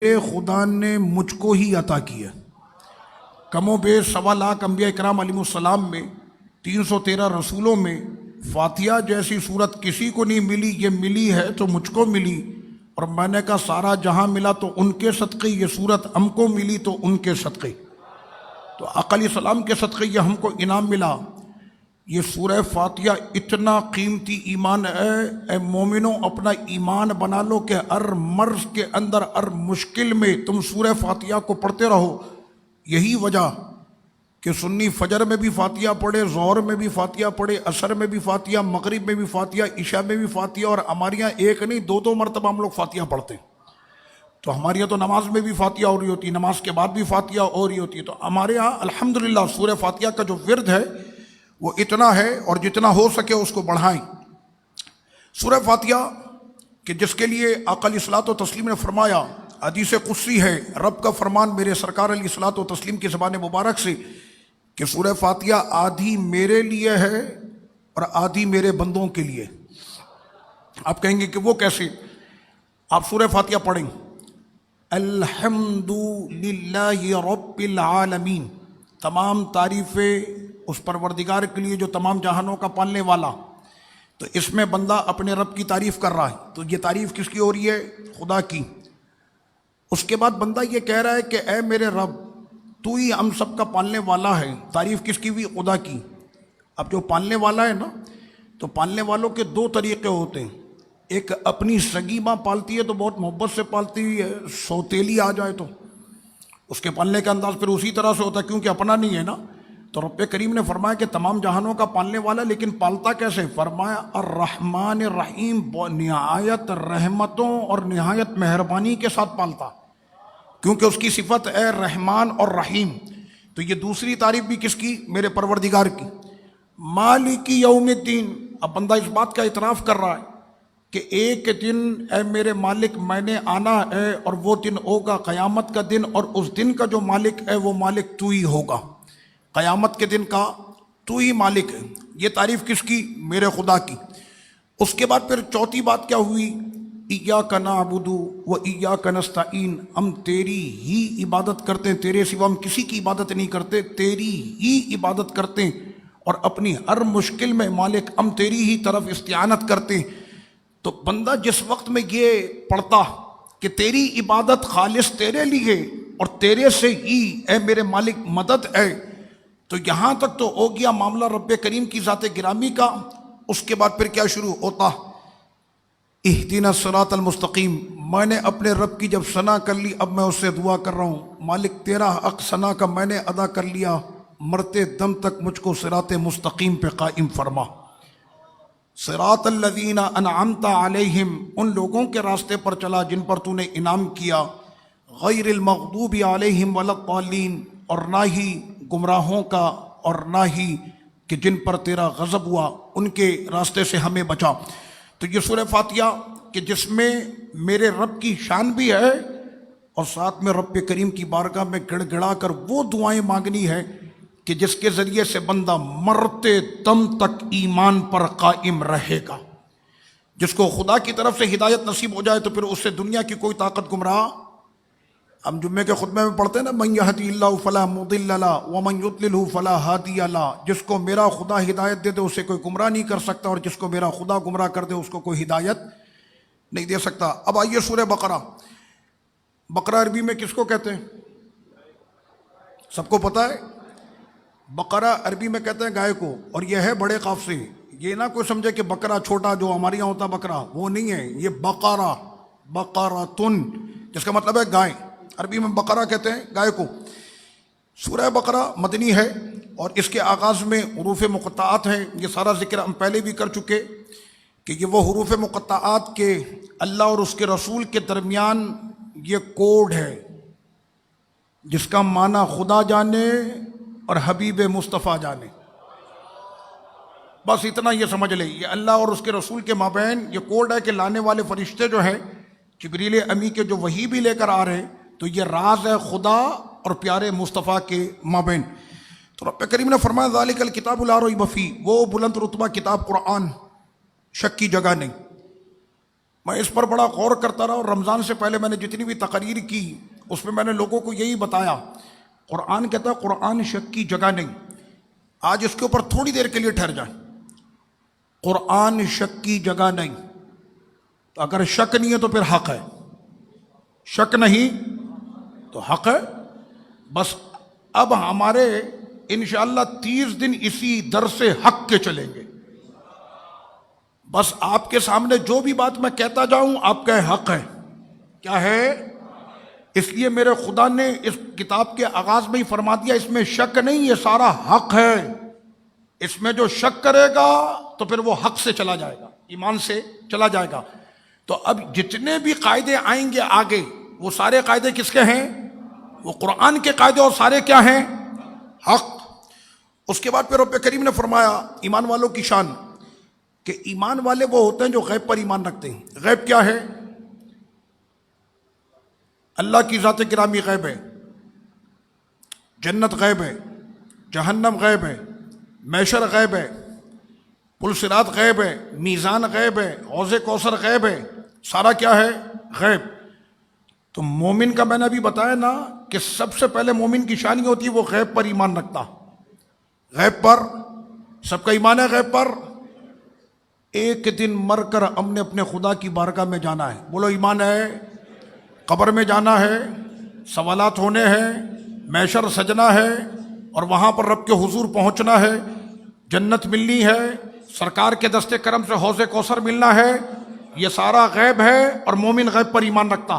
خدا نے مجھ کو ہی عطا کیا۔ کم و بیش 1.25 انبیاء کرام علیہ السلام میں 313 رسولوں میں فاتحہ جیسی صورت کسی کو نہیں ملی، یہ ملی ہے تو مجھ کو ملی، اور میں نے کہا سارا جہاں ملا تو ان کے صدقے، یہ صورت ہم کو ملی تو ان کے صدقے، تو آقا علیہ السلام کے صدقے یہ ہم کو انعام ملا۔ یہ سورہ فاتحہ اتنا قیمتی ایمان ہے، اے مومنوں اپنا ایمان بنا لو کہ ہر مرض کے اندر، ہر مشکل میں تم سورہ فاتحہ کو پڑھتے رہو۔ یہی وجہ کہ سنی فجر میں بھی فاتحہ پڑھے، ظہر میں بھی فاتحہ پڑھے، عصر میں بھی فاتحہ، مغرب میں بھی فاتحہ، عشاء میں بھی فاتحہ، اور ہمارے یہاں ایک نہیں 2 مرتبہ ہم لوگ فاتحہ پڑھتے ہیں۔ تو ہمارے یہاں تو نماز میں بھی فاتحہ ہو رہی ہوتی ہے، نماز کے بعد بھی فاتحہ ہو رہی ہوتی ہے، تو ہمارے یہاں الحمدللہ سورہ فاتحہ کا جو ورد ہے وہ اتنا ہے، اور جتنا ہو سکے اس کو بڑھائیں۔ سورہ فاتحہ کہ جس کے لیے آقا علیہ الصلوۃ والتسلیم نے فرمایا، حدیث قدسی ہے، رب کا فرمان میرے سرکار علیہ الصلوۃ والتسلیم کی زبان مبارک سے کہ سورہ فاتحہ آدھی میرے لیے ہے اور آدھی میرے بندوں کے لیے۔ آپ کہیں گے کہ وہ کیسے؟ آپ سورہ فاتحہ پڑھیں، الحمد للہ رب العالمین، تمام تعریفیں اس پروردگار کے لیے جو تمام جہانوں کا پالنے والا۔ تو اس میں بندہ اپنے رب کی تعریف کر رہا ہے، تو یہ تعریف کس کی ہو رہی ہے؟ خدا کی۔ اس کے بعد بندہ یہ کہہ رہا ہے کہ اے میرے رب تو ہی ہم سب کا پالنے والا ہے۔ تعریف کس کی ہوئی؟ خدا کی۔ اب جو پالنے والا ہے نا، تو پالنے والوں کے 2 طریقے ہوتے ہیں۔ ایک اپنی سگی ماں پالتی ہے تو بہت محبت سے پالتی ہے، سوتیلی آ جائے تو اس کے پالنے کا انداز پھر اسی طرح سے ہوتا ہے، کیونکہ اپنا نہیں ہے نا۔ تو رب کریم نے فرمایا کہ تمام جہانوں کا پالنے والا، لیکن پالتا کیسے؟ فرمایا الرحمن الرحیم، نہایت رحمتوں اور نہایت مہربانی کے ساتھ پالتا، کیونکہ اس کی صفت ہے رحمان اور رحیم۔ تو یہ دوسری تعریف بھی کس کی؟ میرے پروردگار کی۔ مالک یوم الدین، اب بندہ اس بات کا اعتراف کر رہا ہے کہ ایک دن اے میرے مالک میں نے آنا ہے، اور وہ دن ہوگا قیامت کا دن، اور اس دن کا جو مالک ہے وہ مالک تو ہی ہوگا۔ قیامت کے دن کا تو ہی مالک ہے۔ یہ تعریف کس کی؟ میرے خدا کی۔ اس کے بعد پھر چوتھی بات کیا ہوئی؟ ایاک نعبد و ایاک نستعین، ہم تیری ہی عبادت کرتے ہیں، تیرے سوا ہم کسی کی عبادت نہیں کرتے، تیری ہی عبادت کرتے ہیں، اور اپنی ہر مشکل میں مالک ہم تیری ہی طرف استعانت کرتے ہیں۔ تو بندہ جس وقت میں یہ پڑھتا کہ تیری عبادت خالص تیرے لیے اور تیرے سے ہی اے میرے مالک مدد ہے، تو یہاں تک تو ہو گیا معاملہ رب کریم کی ذات گرامی کا۔ اس کے بعد پھر کیا شروع ہوتا؟ اہدنا الصراط المستقیم، میں نے اپنے رب کی جب ثنا کر لی، اب میں اس سے دعا کر رہا ہوں، مالک تیرا حق ثنا کا میں نے ادا کر لیا، مرتے دم تک مجھ کو صراط مستقیم پہ قائم فرما۔ صراط الذین انعمت علیہم، ان لوگوں کے راستے پر چلا جن پر تو نے انعام کیا، غیر المغضوب علیہم ولا الضالین، اور نہ ہی گمراہوں کا، اور نہ ہی کہ جن پر تیرا غضب ہوا، ان کے راستے سے ہمیں بچا۔ تو یہ سورہ فاتحہ کہ جس میں میرے رب کی شان بھی ہے، اور ساتھ میں رب کریم کی بارگاہ میں گڑ گڑا کر وہ دعائیں مانگنی ہے کہ جس کے ذریعے سے بندہ مرتے دم تک ایمان پر قائم رہے گا۔ جس کو خدا کی طرف سے ہدایت نصیب ہو جائے تو پھر اس سے دنیا کی کوئی طاقت گمراہ۔ ہم جمعے کے خطبے میں پڑھتے ہیں نا، من یہدی اللہ فلا مضل لہ ومن یضللہ فلا ہادی لہ، جس کو میرا خدا ہدایت دے دے اسے کوئی گمراہ نہیں کر سکتا، اور جس کو میرا خدا گمراہ کر دے اس کو کوئی ہدایت نہیں دے سکتا۔ اب آئیے سورہ بقرہ۔ بقرہ عربی میں کس کو کہتے ہیں؟ سب کو پتہ ہے؟ بقرہ عربی میں کہتے ہیں گائے کو، اور یہ ہے بڑے قاف سے۔ یہ نہ کوئی سمجھے کہ بقرہ چھوٹا جو ہمارے یہاں ہوتا بقرہ، وہ نہیں ہے، یہ بقرہ، بقرۃن، جس کا مطلب ہے گائے۔ عربی میں بقرہ کہتے ہیں گائے کو۔ سورہ بقرہ مدنی ہے، اور اس کے آغاز میں حروف مقطعات ہیں۔ یہ سارا ذکر ہم پہلے بھی کر چکے کہ یہ وہ حروف مقطعات کے اللہ اور اس کے رسول کے درمیان یہ کوڈ ہے، جس کا معنی خدا جانے اور حبیب مصطفیٰ جانے۔ بس اتنا یہ سمجھ لیں، یہ اللہ اور اس کے رسول کے مابین یہ کوڈ ہے کہ لانے والے فرشتے جو ہیں جبریل امی کے جو وحی بھی لے کر آ رہے ہیں، تو یہ راز ہے خدا اور پیارے مصطفیٰ کے مابین۔ تو رب کریم نے فرمایا ذالک الکتاب لا ریب فیہ، وہ بلند رتبہ کتاب قرآن، شک کی جگہ نہیں۔ میں اس پر بڑا غور کرتا رہا، اور رمضان سے پہلے میں نے جتنی بھی تقریر کی اس میں نے لوگوں کو یہی بتایا، قرآن کہتا ہے قرآن شک کی جگہ نہیں۔ آج اس کے اوپر تھوڑی دیر کے لیے ٹھہر جائیں۔ قرآن شک کی جگہ نہیں، تو اگر شک نہیں ہے تو پھر حق ہے، شک نہیں تو حق ہے۔ بس اب ہمارے انشاءاللہ 30 دن اسی درس حق کے چلیں گے۔ بس آپ کے سامنے جو بھی بات میں کہتا جاؤں آپ کا حق ہے، کیا ہے؟ اس لیے میرے خدا نے اس کتاب کے آغاز میں ہی فرما دیا اس میں شک نہیں، یہ سارا حق ہے۔ اس میں جو شک کرے گا تو پھر وہ حق سے چلا جائے گا، ایمان سے چلا جائے گا۔ تو اب جتنے بھی قاعدے آئیں گے آگے، وہ سارے قاعدے کس کے ہیں؟ وہ قرآن کے قاعدے، اور سارے کیا ہیں؟ حق۔ اس کے بعد پھر رب کریم نے فرمایا ایمان والوں کی شان، کہ ایمان والے وہ ہوتے ہیں جو غیب پر ایمان رکھتے ہیں۔ غیب کیا ہے؟ اللہ کی ذات گرامی غیب ہے، جنت غیب ہے، جہنم غیب ہے، محشر غیب ہے، پل صراط غیب ہے، میزان غیب ہے، حوض کوثر غیب ہے، سارا کیا ہے؟ غیب۔ تو مومن کا میں نے ابھی بتایا نا کہ سب سے پہلے مومن کی شان یہ ہوتی ہے وہ غیب پر ایمان رکھتا۔ غیب پر سب کا ایمان ہے، غیب پر۔ ایک دن مر کر ہم نے اپنے خدا کی بارگاہ میں جانا ہے، بولو ایمان ہے۔ قبر میں جانا ہے، سوالات ہونے ہیں، محشر سجنا ہے، اور وہاں پر رب کے حضور پہنچنا ہے، جنت ملنی ہے، سرکار کے دست کرم سے حوض کوثر ملنا ہے، یہ سارا غیب ہے، اور مومن غیب پر ایمان رکھتا۔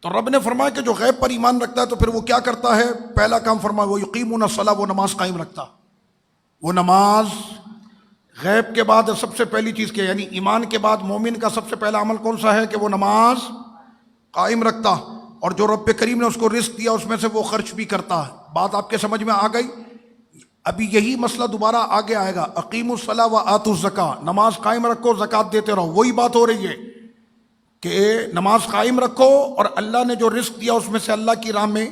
تو رب نے فرمایا کہ جو غیب پر ایمان رکھتا ہے تو پھر وہ کیا کرتا ہے؟ پہلا کام فرمایا وہ یقیمون الصلاۃ، وہ نماز قائم رکھتا۔ وہ نماز غیب کے بعد سب سے پہلی چیز کیا، یعنی ایمان کے بعد مومن کا سب سے پہلا عمل کون سا ہے؟ کہ وہ نماز قائم رکھتا، اور جو رب کریم نے اس کو رزق دیا اس میں سے وہ خرچ بھی کرتا ہے۔ بات آپ کے سمجھ میں آ گئی؟ ابھی یہی مسئلہ دوبارہ آگے آئے گا، اقیموا الصلاۃ وآتوا الزکاۃ، نماز قائم رکھو، زکوٰۃ دیتے رہو۔ وہی بات ہو رہی ہے کہ نماز قائم رکھو اور اللہ نے جو رزق دیا اس میں سے اللہ کی راہ میں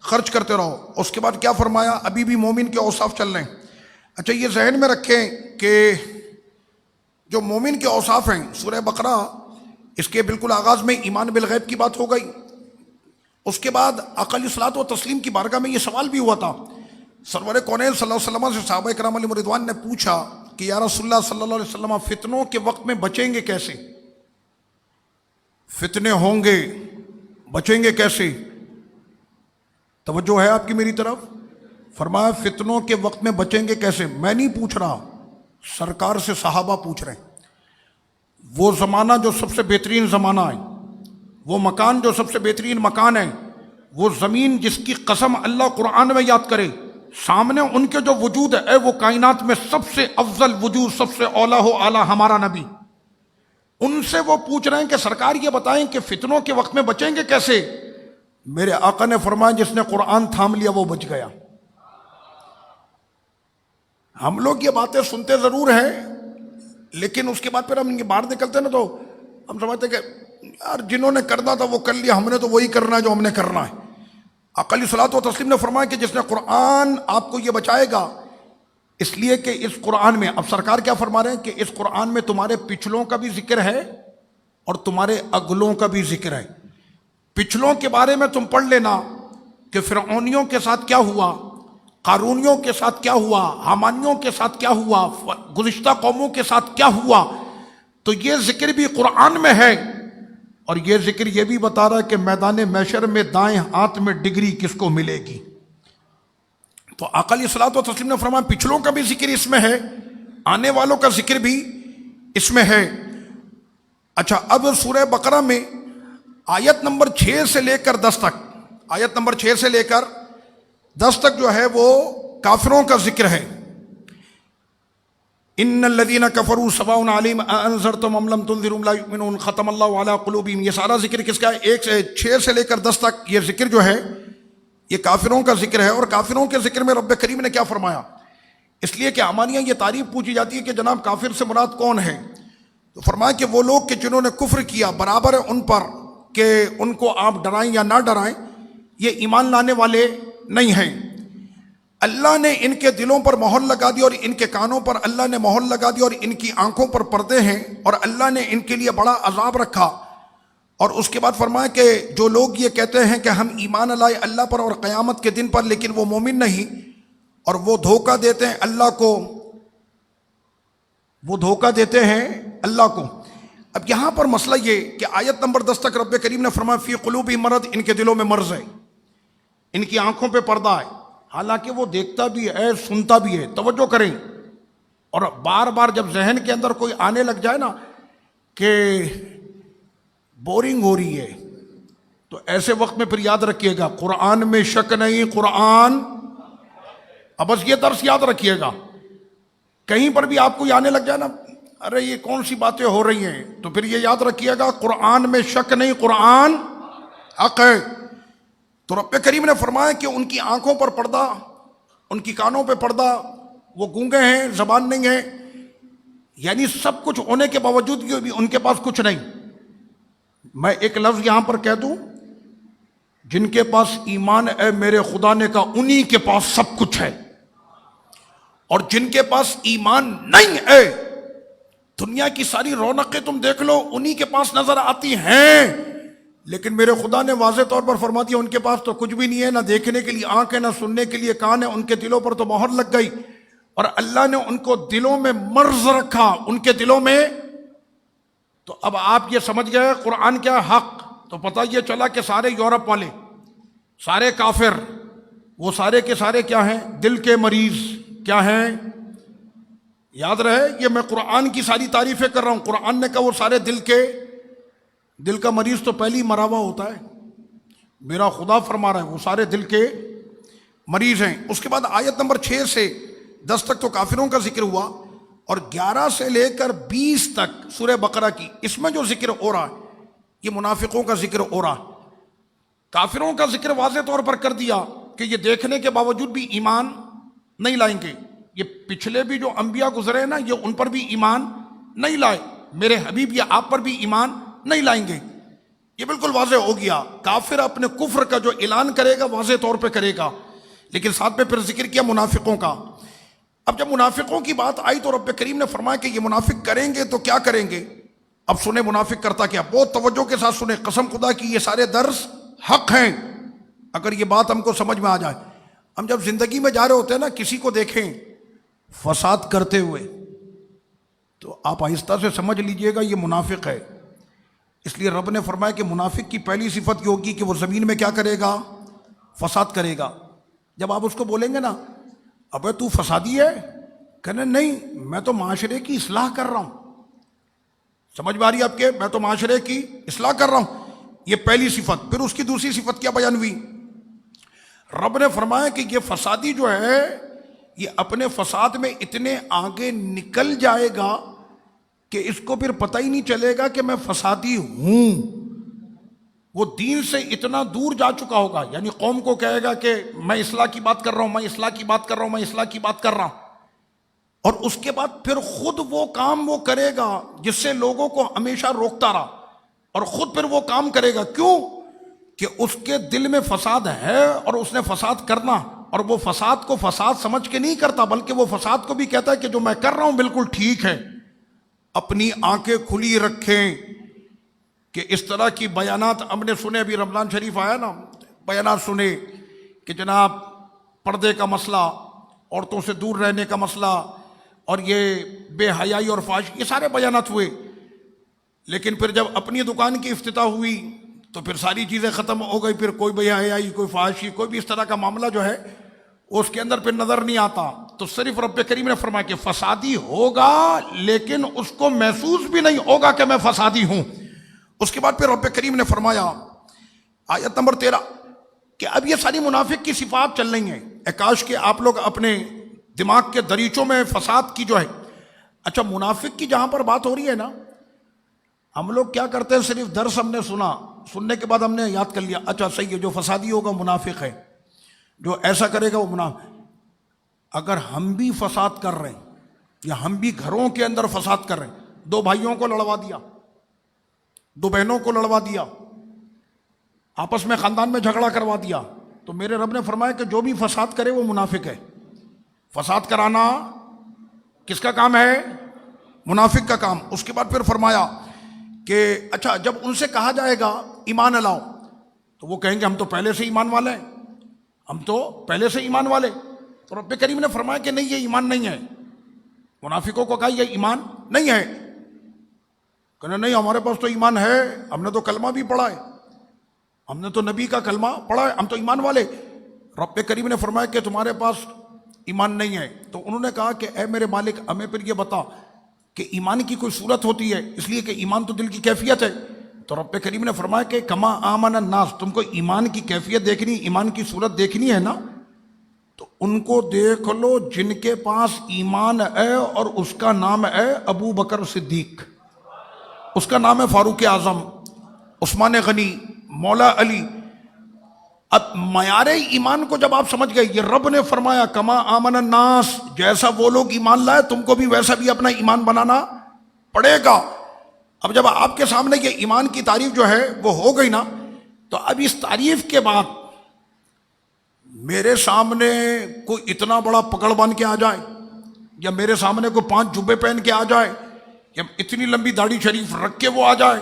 خرچ کرتے رہو۔ اس کے بعد کیا فرمایا؟ ابھی بھی مومن کے اوصاف چل رہے ہیں۔ اچھا یہ ذہن میں رکھیں کہ جو مومن کے اوصاف ہیں، سورہ بقرہ اس کے بالکل آغاز میں ایمان بالغیب کی بات ہو گئی۔ اس کے بعد آقا علیہ الصلوۃ والتسلیم کی بارگاہ میں یہ سوال بھی ہوا تھا، سرور کونین صلی اللہ علیہ وسلم سے صحابہ کرام علیہم رضوان نے پوچھا کہ یا رسول اللہ صلی اللہ علیہ وسلم فتنوں کے وقت میں بچیں گے کیسے؟ فتنے ہوں گے، بچیں گے کیسے؟ توجہ ہے آپ کی میری طرف؟ فرمایا فتنوں کے وقت میں بچیں گے کیسے؟ میں نہیں پوچھ رہا، سرکار سے صحابہ پوچھ رہے ہیں۔ وہ زمانہ جو سب سے بہترین زمانہ ہے، وہ مکان جو سب سے بہترین مکان ہے، وہ زمین جس کی قسم اللہ قرآن میں یاد کرے، سامنے ان کے جو وجود ہے، وہ کائنات میں سب سے افضل وجود، سب سے اولیٰ و اعلیٰ ہمارا نبی، ان سے وہ پوچھ رہے ہیں کہ سرکار یہ بتائیں کہ فتنوں کے وقت میں بچیں گے کیسے؟ میرے آقا نے فرمایا جس نے قرآن تھام لیا وہ بچ گیا۔ ہم لوگ یہ باتیں سنتے ضرور ہیں، لیکن اس کے بعد پھر ہم باہر نکلتے ہیں نا تو ہم سمجھتے ہیں کہ یار جنہوں نے کرنا تھا وہ کر لیا، ہم نے تو وہی کرنا ہے جو ہم نے کرنا ہے۔ آقا علیہ الصلوۃ والتسلیم نے فرمایا کہ جس نے قرآن آپ کو یہ بچائے گا، اس لیے کہ اس قرآن میں، اب سرکار کیا فرما رہے ہیں کہ اس قرآن میں تمہارے پچھلوں کا بھی ذکر ہے اور تمہارے اگلوں کا بھی ذکر ہے۔ پچھلوں کے بارے میں تم پڑھ لینا کہ فرعونیوں کے ساتھ کیا ہوا، قارونیوں کے ساتھ کیا ہوا، حامانیوں کے ساتھ کیا ہوا، گزشتہ قوموں کے ساتھ کیا ہوا، تو یہ ذکر بھی قرآن میں ہے۔ اور یہ ذکر یہ بھی بتا رہا ہے کہ میدان محشر میں دائیں ہاتھ میں ڈگری کس کو ملے گی۔ تو آقا علیہ الصلوۃ والتسلیم نے فرمایا پچھلوں کا بھی ذکر اس میں ہے، آنے والوں کا ذکر بھی اس میں ہے۔ اچھا اب سورہ بقرہ میں آیت نمبر 6 سے لے کر 10 تک، آیت نمبر 6 سے لے کر 10 تک جو ہے وہ کافروں کا ذکر ہے۔ ان الذین کفروا سواء علیہم اانذرتم ام لم تنذرهم لا یؤمنون ختم اللہ علی قلوبہم۔ یہ سارا ذکر کس کا ہے؟ 6 سے لے کر 10 تک یہ ذکر جو ہے یہ کافروں کا ذکر ہے۔ اور کافروں کے ذکر میں رب کریم نے کیا فرمایا؟ اس لیے کہ ہمارے یہاں یہ تعریف پوچھی جاتی ہے کہ جناب کافر سے مراد کون ہے؟ تو فرمایا کہ وہ لوگ کہ جنہوں نے کفر کیا، برابر ہے ان پر کہ ان کو آپ ڈرائیں یا نہ ڈرائیں، یہ ایمان لانے والے نہیں ہیں۔ اللہ نے ان کے دلوں پر مہر لگا دی اور ان کے کانوں پر اللہ نے مہر لگا دی اور ان کی آنکھوں پر پردے ہیں اور اللہ نے ان کے لیے بڑا عذاب رکھا. اور اس کے بعد فرمایا کہ جو لوگ یہ کہتے ہیں کہ ہم ایمان لائے اللہ پر اور قیامت کے دن پر لیکن وہ مومن نہیں اور وہ دھوکہ دیتے ہیں اللہ کو، وہ دھوکہ دیتے ہیں اللہ کو. اب یہاں پر مسئلہ یہ کہ آیت نمبر 10 تک رب کریم نے فرمایا فی قلوبہم مرض، ان کے دلوں میں مرض ہے، ان کی آنکھوں پہ پردہ ہے، حالانکہ وہ دیکھتا بھی ہے سنتا بھی ہے. توجہ کریں. اور بار بار جب ذہن کے اندر کوئی آنے لگ جائے نا کہ بورنگ ہو رہی ہے تو ایسے وقت میں پھر یاد رکھیے گا قرآن میں شک نہیں، قرآن، اب بس یہ درس یاد رکھیے گا. کہیں پر بھی آپ کو یہ آنے لگ جائے نا ارے یہ کون سی باتیں ہو رہی ہیں، تو پھر یہ یاد رکھیے گا قرآن میں شک نہیں، قرآن حق ہے. تو رب کریم نے فرمایا کہ ان کی آنکھوں پر پردہ، ان کی کانوں پہ پردہ، وہ گونگے ہیں، زبان نہیں ہے، یعنی سب کچھ ہونے کے باوجود بھی ان کے پاس کچھ نہیں. میں ایک لفظ یہاں پر کہہ دوں، جن کے پاس ایمان ہے میرے خدا نے کہا انہی کے پاس سب کچھ ہے، اور جن کے پاس ایمان نہیں ہے دنیا کی ساری رونقیں تم دیکھ لو انہی کے پاس نظر آتی ہیں، لیکن میرے خدا نے واضح طور پر فرما دیا ان کے پاس تو کچھ بھی نہیں ہے، نہ دیکھنے کے لیے آنکھ ہے، نہ سننے کے لیے کان ہے، ان کے دلوں پر تو مہر لگ گئی اور اللہ نے ان کو دلوں میں مرض رکھا، ان کے دلوں میں. تو اب آپ یہ سمجھ گئے قرآن کیا حق، تو پتہ یہ چلا کہ سارے یورپ والے، سارے کافر، وہ سارے کے سارے کیا ہیں؟ دل کے مریض. کیا ہیں؟ یاد رہے یہ میں قرآن کی ساری تعریفیں کر رہا ہوں. قرآن نے کہا وہ سارے دل کا مریض تو پہلی مرا ہوا ہوتا ہے، میرا خدا فرما رہا ہے وہ سارے دل کے مریض ہیں. اس کے بعد آیت نمبر 6 سے 10 تک تو کافروں کا ذکر ہوا، اور 11 سے لے کر 20 تک سورہ بقرہ کی، اس میں جو ذکر ہو رہا ہے یہ منافقوں کا ذکر ہو رہا ہے. کافروں کا ذکر واضح طور پر کر دیا کہ یہ دیکھنے کے باوجود بھی ایمان نہیں لائیں گے. یہ پچھلے بھی جو انبیاء گزرے نا یہ ان پر بھی ایمان نہیں لائے، میرے حبیب یہ آپ پر بھی ایمان نہیں لائیں گے. یہ بالکل واضح ہو گیا. کافر اپنے کفر کا جو اعلان کرے گا واضح طور پہ کرے گا، لیکن ساتھ میں پھر ذکر کیا منافقوں کا. اب جب منافقوں کی بات آئی تو رب کریم نے فرمایا کہ یہ منافق کریں گے تو کیا کریں گے. اب سنیں منافق کرتا کیا، بہت توجہ کے ساتھ سنیں، قسم خدا کی یہ سارے درس حق ہیں اگر یہ بات ہم کو سمجھ میں آ جائے. ہم جب زندگی میں جا رہے ہوتے ہیں نا کسی کو دیکھیں فساد کرتے ہوئے تو آپ آہستہ سے سمجھ لیجئے گا یہ منافق ہے. اس لیے رب نے فرمایا کہ منافق کی پہلی صفت یہ ہوگی کہ وہ زمین میں کیا کرے گا؟ فساد کرے گا. جب آپ اس کو بولیں گے نا ابے تو فسادی ہے، کہنے نہیں میں تو معاشرے کی اصلاح کر رہا ہوں. سمجھ میں آ رہی ہے آپ کے؟ میں تو معاشرے کی اصلاح کر رہا ہوں. یہ پہلی صفت. پھر اس کی دوسری صفت کیا بیان ہوئی؟ رب نے فرمایا کہ یہ فسادی جو ہے یہ اپنے فساد میں اتنے آگے نکل جائے گا کہ اس کو پھر پتہ ہی نہیں چلے گا کہ میں فسادی ہوں. وہ دین سے اتنا دور جا چکا ہوگا، یعنی قوم کو کہے گا کہ میں اصلاح کی بات کر رہا ہوں، میں اصلاح کی بات کر رہا ہوں، میں اصلاح کی بات کر رہا ہوں، اور اس کے بعد پھر خود وہ کام وہ کرے گا جس سے لوگوں کو ہمیشہ روکتا رہا، اور خود پھر وہ کام کرے گا. کیوں؟ کہ اس کے دل میں فساد ہے اور اس نے فساد کرنا، اور وہ فساد کو فساد سمجھ کے نہیں کرتا بلکہ وہ فساد کو بھی کہتا ہے کہ جو میں کر رہا ہوں بالکل ٹھیک ہے. اپنی آنکھیں کھلی رکھیں کہ اس طرح کی بیانات ہم نے سنے، ابھی رمضان شریف آیا نا، بیانات سنے کہ جناب پردے کا مسئلہ، عورتوں سے دور رہنے کا مسئلہ، اور یہ بے حیائی اور فحش، یہ سارے بیانات ہوئے. لیکن پھر جب اپنی دکان کی افتتاح ہوئی تو پھر ساری چیزیں ختم ہو گئی. پھر کوئی بے حیائی، کوئی فحاشی، کوئی بھی اس طرح کا معاملہ جو ہے اس کے اندر پھر نظر نہیں آتا. تو صرف رب کریم نے فرمایا کہ فسادی ہوگا لیکن اس کو محسوس بھی نہیں ہوگا کہ میں فسادی ہوں. اس کے بعد پھر رب کریم نے فرمایا آیت نمبر 13 کہ اب یہ ساری منافق کی صفات چل رہی ہیں. کاش کہ آپ لوگ اپنے دماغ کے دریچوں میں فساد کی جو ہے، اچھا منافق کی جہاں پر بات ہو رہی ہے نا، ہم لوگ کیا کرتے ہیں صرف درس ہم نے سنا، سننے کے بعد ہم نے یاد کر لیا اچھا صحیح ہے جو فسادی ہوگا منافق ہے، جو ایسا کرے گا وہ منافق. اگر ہم بھی فساد کر رہے ہیں یا ہم بھی گھروں کے اندر فساد کر رہے ہیں، دو بھائیوں کو لڑوا دیا، دو بہنوں کو لڑوا دیا، آپس میں خاندان میں جھگڑا کروا دیا، تو میرے رب نے فرمایا کہ جو بھی فساد کرے وہ منافق ہے. فساد کرانا کس کا کام ہے؟ منافق کا کام۔ اس کے بعد پھر فرمایا کہ اچھا جب ان سے کہا جائے گا ایمان لاؤ تو وہ کہیں گے ہم تو پہلے سے ایمان والے ہیں، ہم تو پہلے سے ایمان والے۔ تو رب کریم نے فرمایا کہ نہیں، یہ ایمان نہیں ہے۔ منافقوں کو کہا یہ ایمان نہیں ہے، کہنا نہیں ہمارے پاس تو ایمان ہے، ہم نے تو کلمہ بھی پڑھا ہے، ہم نے تو نبی کا کلمہ پڑھا ہے، ہم تو ایمان والے۔ رب کریم نے فرمایا کہ تمہارے پاس ایمان نہیں ہے۔ تو انہوں نے کہا کہ اے میرے مالک ہمیں پھر یہ بتا کہ ایمان کی کوئی صورت ہوتی ہے، اس لیے کہ ایمان تو دل کی کیفیت ہے۔ تو رب کریم نے فرمایا کہ کما آمن الناس، تم کو ایمان کی کیفیت دیکھنی، ایمان کی صورت دیکھنی ہے نا، تو ان کو دیکھ لو جن کے پاس ایمان ہے اور اس کا نام ہے ابو بکر صدیق، اس کا نام ہے فاروق اعظم، عثمان غنی، مولا علی۔ اب معیار ایمان کو جب آپ سمجھ گئے، یہ رب نے فرمایا کما آمن الناس، جیسا وہ لوگ ایمان لائے تم کو بھی ویسا بھی اپنا ایمان بنانا پڑے گا۔ اب جب آپ کے سامنے یہ ایمان کی تعریف جو ہے وہ ہو گئی نا، تو اب اس تعریف کے بعد میرے سامنے کوئی اتنا بڑا پکڑ بن کے آ جائے، یا میرے سامنے کوئی 5 جبے پہن کے آ جائے، یا اتنی لمبی داڑھی شریف رکھ کے وہ آ جائے،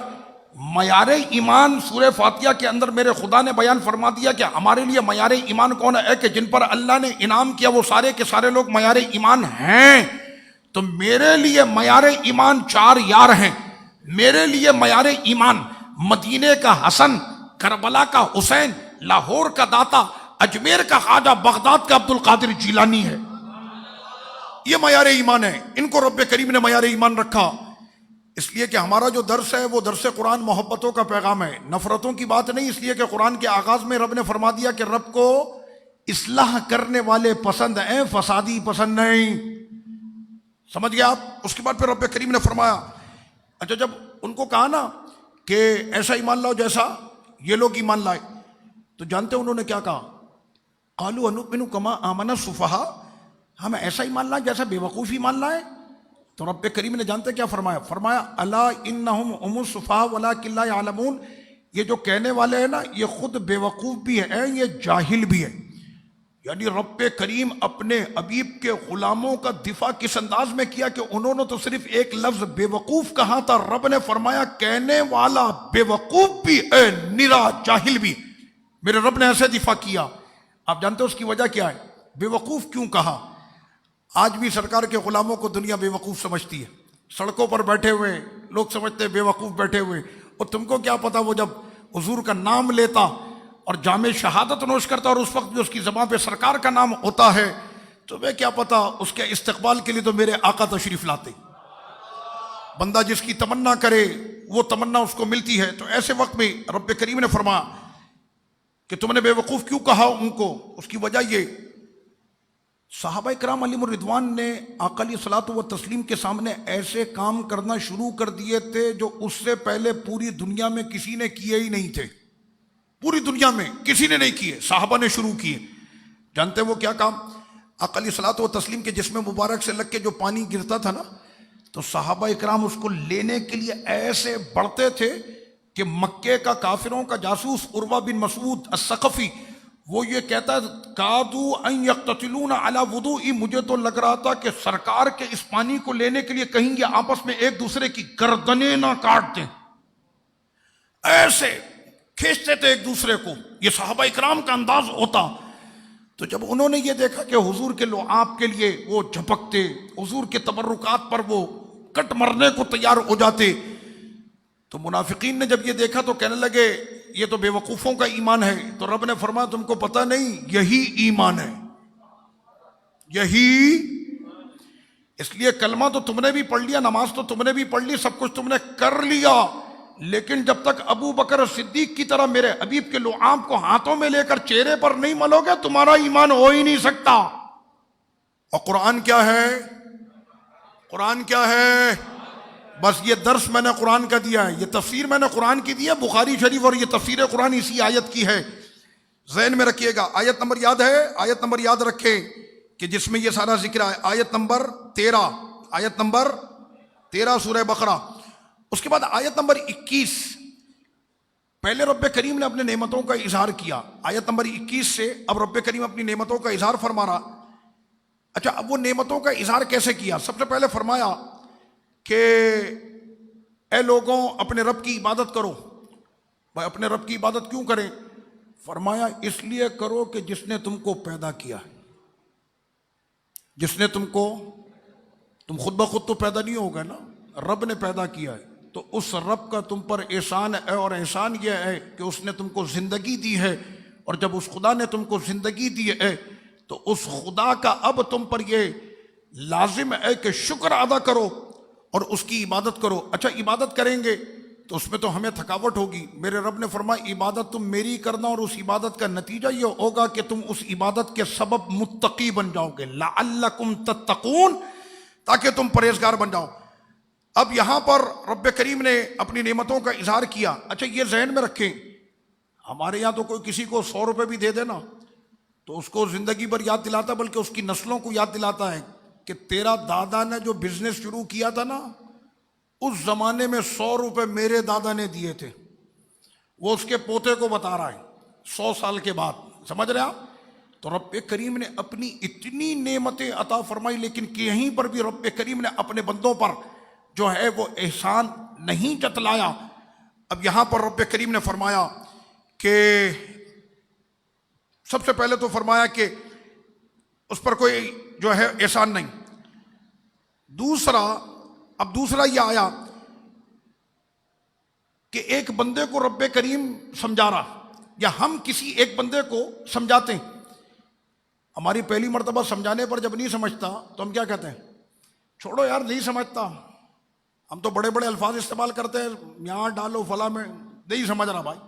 معیار ایمان سورہ فاتحہ کے اندر میرے خدا نے بیان فرما دیا کہ ہمارے لیے معیار ایمان کون ہے، کہ جن پر اللہ نے انعام کیا وہ سارے کے سارے لوگ معیار ایمان ہیں۔ تو میرے لیے معیار ایمان 4 یار ہیں۔ میرے لیے معیار ایمان مدینے کا حسن، کربلا کا حسین، لاہور کا داتا، اجمیر کا خواجہ، بغداد کا عبد القادر جیلانی ہے۔ یہ معیار ایمان ہے، ان کو رب کریم نے معیار ایمان رکھا، اس لیے کہ ہمارا جو درس ہے وہ درس قرآن محبتوں کا پیغام ہے، نفرتوں کی بات نہیں۔ اس لیے کہ قرآن کے آغاز میں رب نے فرما دیا کہ رب کو اصلاح کرنے والے پسند ہیں، فسادی پسند نہیں۔ سمجھ گئے آپ؟ اس کے بعد پھر رب کریم نے فرمایا اچھا جب ان کو کہا نا کہ ایسا ایمان لاؤ جیسا یہ لوگ ایمان لائے، تو جانتے انہوں نے کیا کہا؟ قالوا انؤمن کما آمن السفہاء، ہم ایسا ایمان لائیں جیسا بے وقوف ایمان لائیں۔ تو رب کریم نے جانتے کیا فرمایا؟ فرمایا الا انہم هم السفہاء ولکن لا یعلمون، یہ جو کہنے والے ہیں نا یہ خود بے وقوف بھی ہیں، یہ جاہل بھی ہے۔ یعنی رب کریم اپنے حبیب کے غلاموں کا دفاع کس انداز میں کیا کہ انہوں نے تو صرف ایک لفظ بے وقوف کہا تھا، رب نے فرمایا کہنے والا بے وقوف بھی ہے، نرا جاہل بھی۔ میرے رب نے ایسے دفاع کیا۔ آپ جانتے ہو اس کی وجہ کیا ہے؟ بے وقوف کیوں کہا؟ آج بھی سرکار کے غلاموں کو دنیا بے وقوف سمجھتی ہے، سڑکوں پر بیٹھے ہوئے لوگ سمجھتے ہیں بے وقوف بیٹھے ہوئے، اور تم کو کیا پتا وہ جب حضور کا نام لیتا اور جامع شہادت نوش کرتا اور اس وقت بھی اس کی زبان پہ سرکار کا نام ہوتا ہے، تمہیں کیا پتا اس کے استقبال کے لیے تو میرے آقا تشریف لاتے۔ بندہ جس کی تمنا کرے وہ تمنا اس کو ملتی ہے۔ تو ایسے وقت میں رب کریم نے فرمایا کہ تم نے بے وقوف کیوں کہا ان کو؟ اس کی وجہ یہ، صحابہ کرام علیہم الرضوان نے آقا علیہ الصلوۃ والتسلیم کے سامنے ایسے کام کرنا شروع کر دیے تھے جو اس سے پہلے پوری دنیا میں کسی نے کیے ہی نہیں تھے، پوری دنیا میں کسی نے نہیں کیے، صحابہ نے شروع کیے۔ جانتے وہ کیا کام؟ آقا علیہ الصلوۃ والتسلیم کے جسم مبارک سے لگ کے جو پانی گرتا تھا نا، تو صحابہ اکرام اس کو لینے کے لیے ایسے بڑھتے تھے کہ مکے کا کافروں کا جاسوس عروہ بن مسعود الثقفی وہ یہ کہتا ہے کادوا ان یقتتلون علی وضوئی، مجھے تو لگ رہا تھا کہ سرکار کے اس پانی کو لینے کے لیے کہیں گے آپس میں ایک دوسرے کی گردنیں نہ کاٹ دیں، ایسے کھینچتے تھے ایک دوسرے کو، یہ صحابہ اکرام کا انداز ہوتا۔ تو جب انہوں نے یہ دیکھا کہ حضور کے لعاب کے لیے وہ جھپکتے، حضور کے تبرکات پر وہ کٹ مرنے کو تیار ہو جاتے، تو منافقین نے جب یہ دیکھا تو کہنے لگے یہ تو بے وقوفوں کا ایمان ہے۔ تو رب نے فرمایا تم کو پتہ نہیں یہی ایمان ہے، یہی۔ اس لیے کلمہ تو تم نے بھی پڑھ لیا، نماز تو تم نے بھی پڑھ لی، سب کچھ تم نے کر لیا، لیکن جب تک ابو بکر صدیق کی طرح میرے حبیب کے لعاب کو ہاتھوں میں لے کر چہرے پر نہیں ملو گے تمہارا ایمان ہو ہی نہیں سکتا۔ اور قرآن کیا ہے؟ قرآن کیا ہے؟ بس یہ درس میں نے قرآن کا دیا ہے، یہ تفسیر میں نے قرآن کی دی ہے، بخاری شریف، اور یہ تفسیر قرآن اسی آیت کی ہے۔ ذہن میں رکھیے گا، آیت نمبر یاد ہے؟ آیت نمبر یاد رکھیں کہ جس میں یہ سارا ذکر ہے، آیت نمبر 13، آیت نمبر 13 سورہ بقرہ۔ اس کے بعد آیت نمبر 21، پہلے رب کریم نے اپنے نعمتوں کا اظہار کیا، آیت نمبر 21 سے اب رب کریم اپنی نعمتوں کا اظہار فرما رہا۔ اچھا اب وہ نعمتوں کا اظہار کیسے کیا؟ سب سے پہلے فرمایا کہ اے لوگوں اپنے رب کی عبادت کرو. بھائی اپنے رب کی عبادت کیوں کریں؟ فرمایا اس لیے کرو کہ جس نے تم کو پیدا کیا ہے. جس نے تم خود بخود تو پیدا نہیں ہو گئے نا، رب نے پیدا کیا ہے. تو اس رب کا تم پر احسان ہے، اور احسان یہ ہے کہ اس نے تم کو زندگی دی ہے. اور جب اس خدا نے تم کو زندگی دی ہے تو اس خدا کا اب تم پر یہ لازم ہے کہ شکر ادا کرو اور اس کی عبادت کرو. اچھا عبادت کریں گے تو اس میں تو ہمیں تھکاوٹ ہوگی. میرے رب نے فرمایا عبادت تم میری کرنا، اور اس عبادت کا نتیجہ یہ ہوگا کہ تم اس عبادت کے سبب متقی بن جاؤ گے، لعلکم تتقون، تاکہ تم پرہیزگار بن جاؤ. اب یہاں پر رب کریم نے اپنی نعمتوں کا اظہار کیا. اچھا یہ ذہن میں رکھیں، ہمارے یہاں تو کوئی کسی کو 100 روپے بھی دے دے نا تو اس کو زندگی بھر یاد دلاتا، بلکہ اس کی نسلوں کو یاد دلاتا ہے کہ تیرا دادا نے جو بزنس شروع کیا تھا نا، اس زمانے میں 100 روپے میرے دادا نے دیے تھے. وہ اس کے پوتے کو بتا رہا ہے 100 سال کے بعد. سمجھ رہے آپ؟ تو رب کریم نے اپنی اتنی نعمتیں عطا فرمائی، لیکن یہیں پر بھی رب کریم نے اپنے بندوں پر جو ہے وہ احسان نہیں جتلایا. اب یہاں پر رب کریم نے فرمایا کہ سب سے پہلے تو فرمایا کہ اس پر کوئی جو ہے احسان نہیں. دوسرا یہ آیا کہ ایک بندے کو رب کریم سمجھا رہا، یا ہم کسی ایک بندے کو سمجھاتے ہیں. ہماری پہلی مرتبہ سمجھانے پر جب نہیں سمجھتا تو ہم کیا کہتے ہیں؟ چھوڑو یار نہیں سمجھتا. ہم تو بڑے بڑے الفاظ استعمال کرتے ہیں، یہاں ڈالو فلاں میں، نہیں سمجھ رہا بھائی.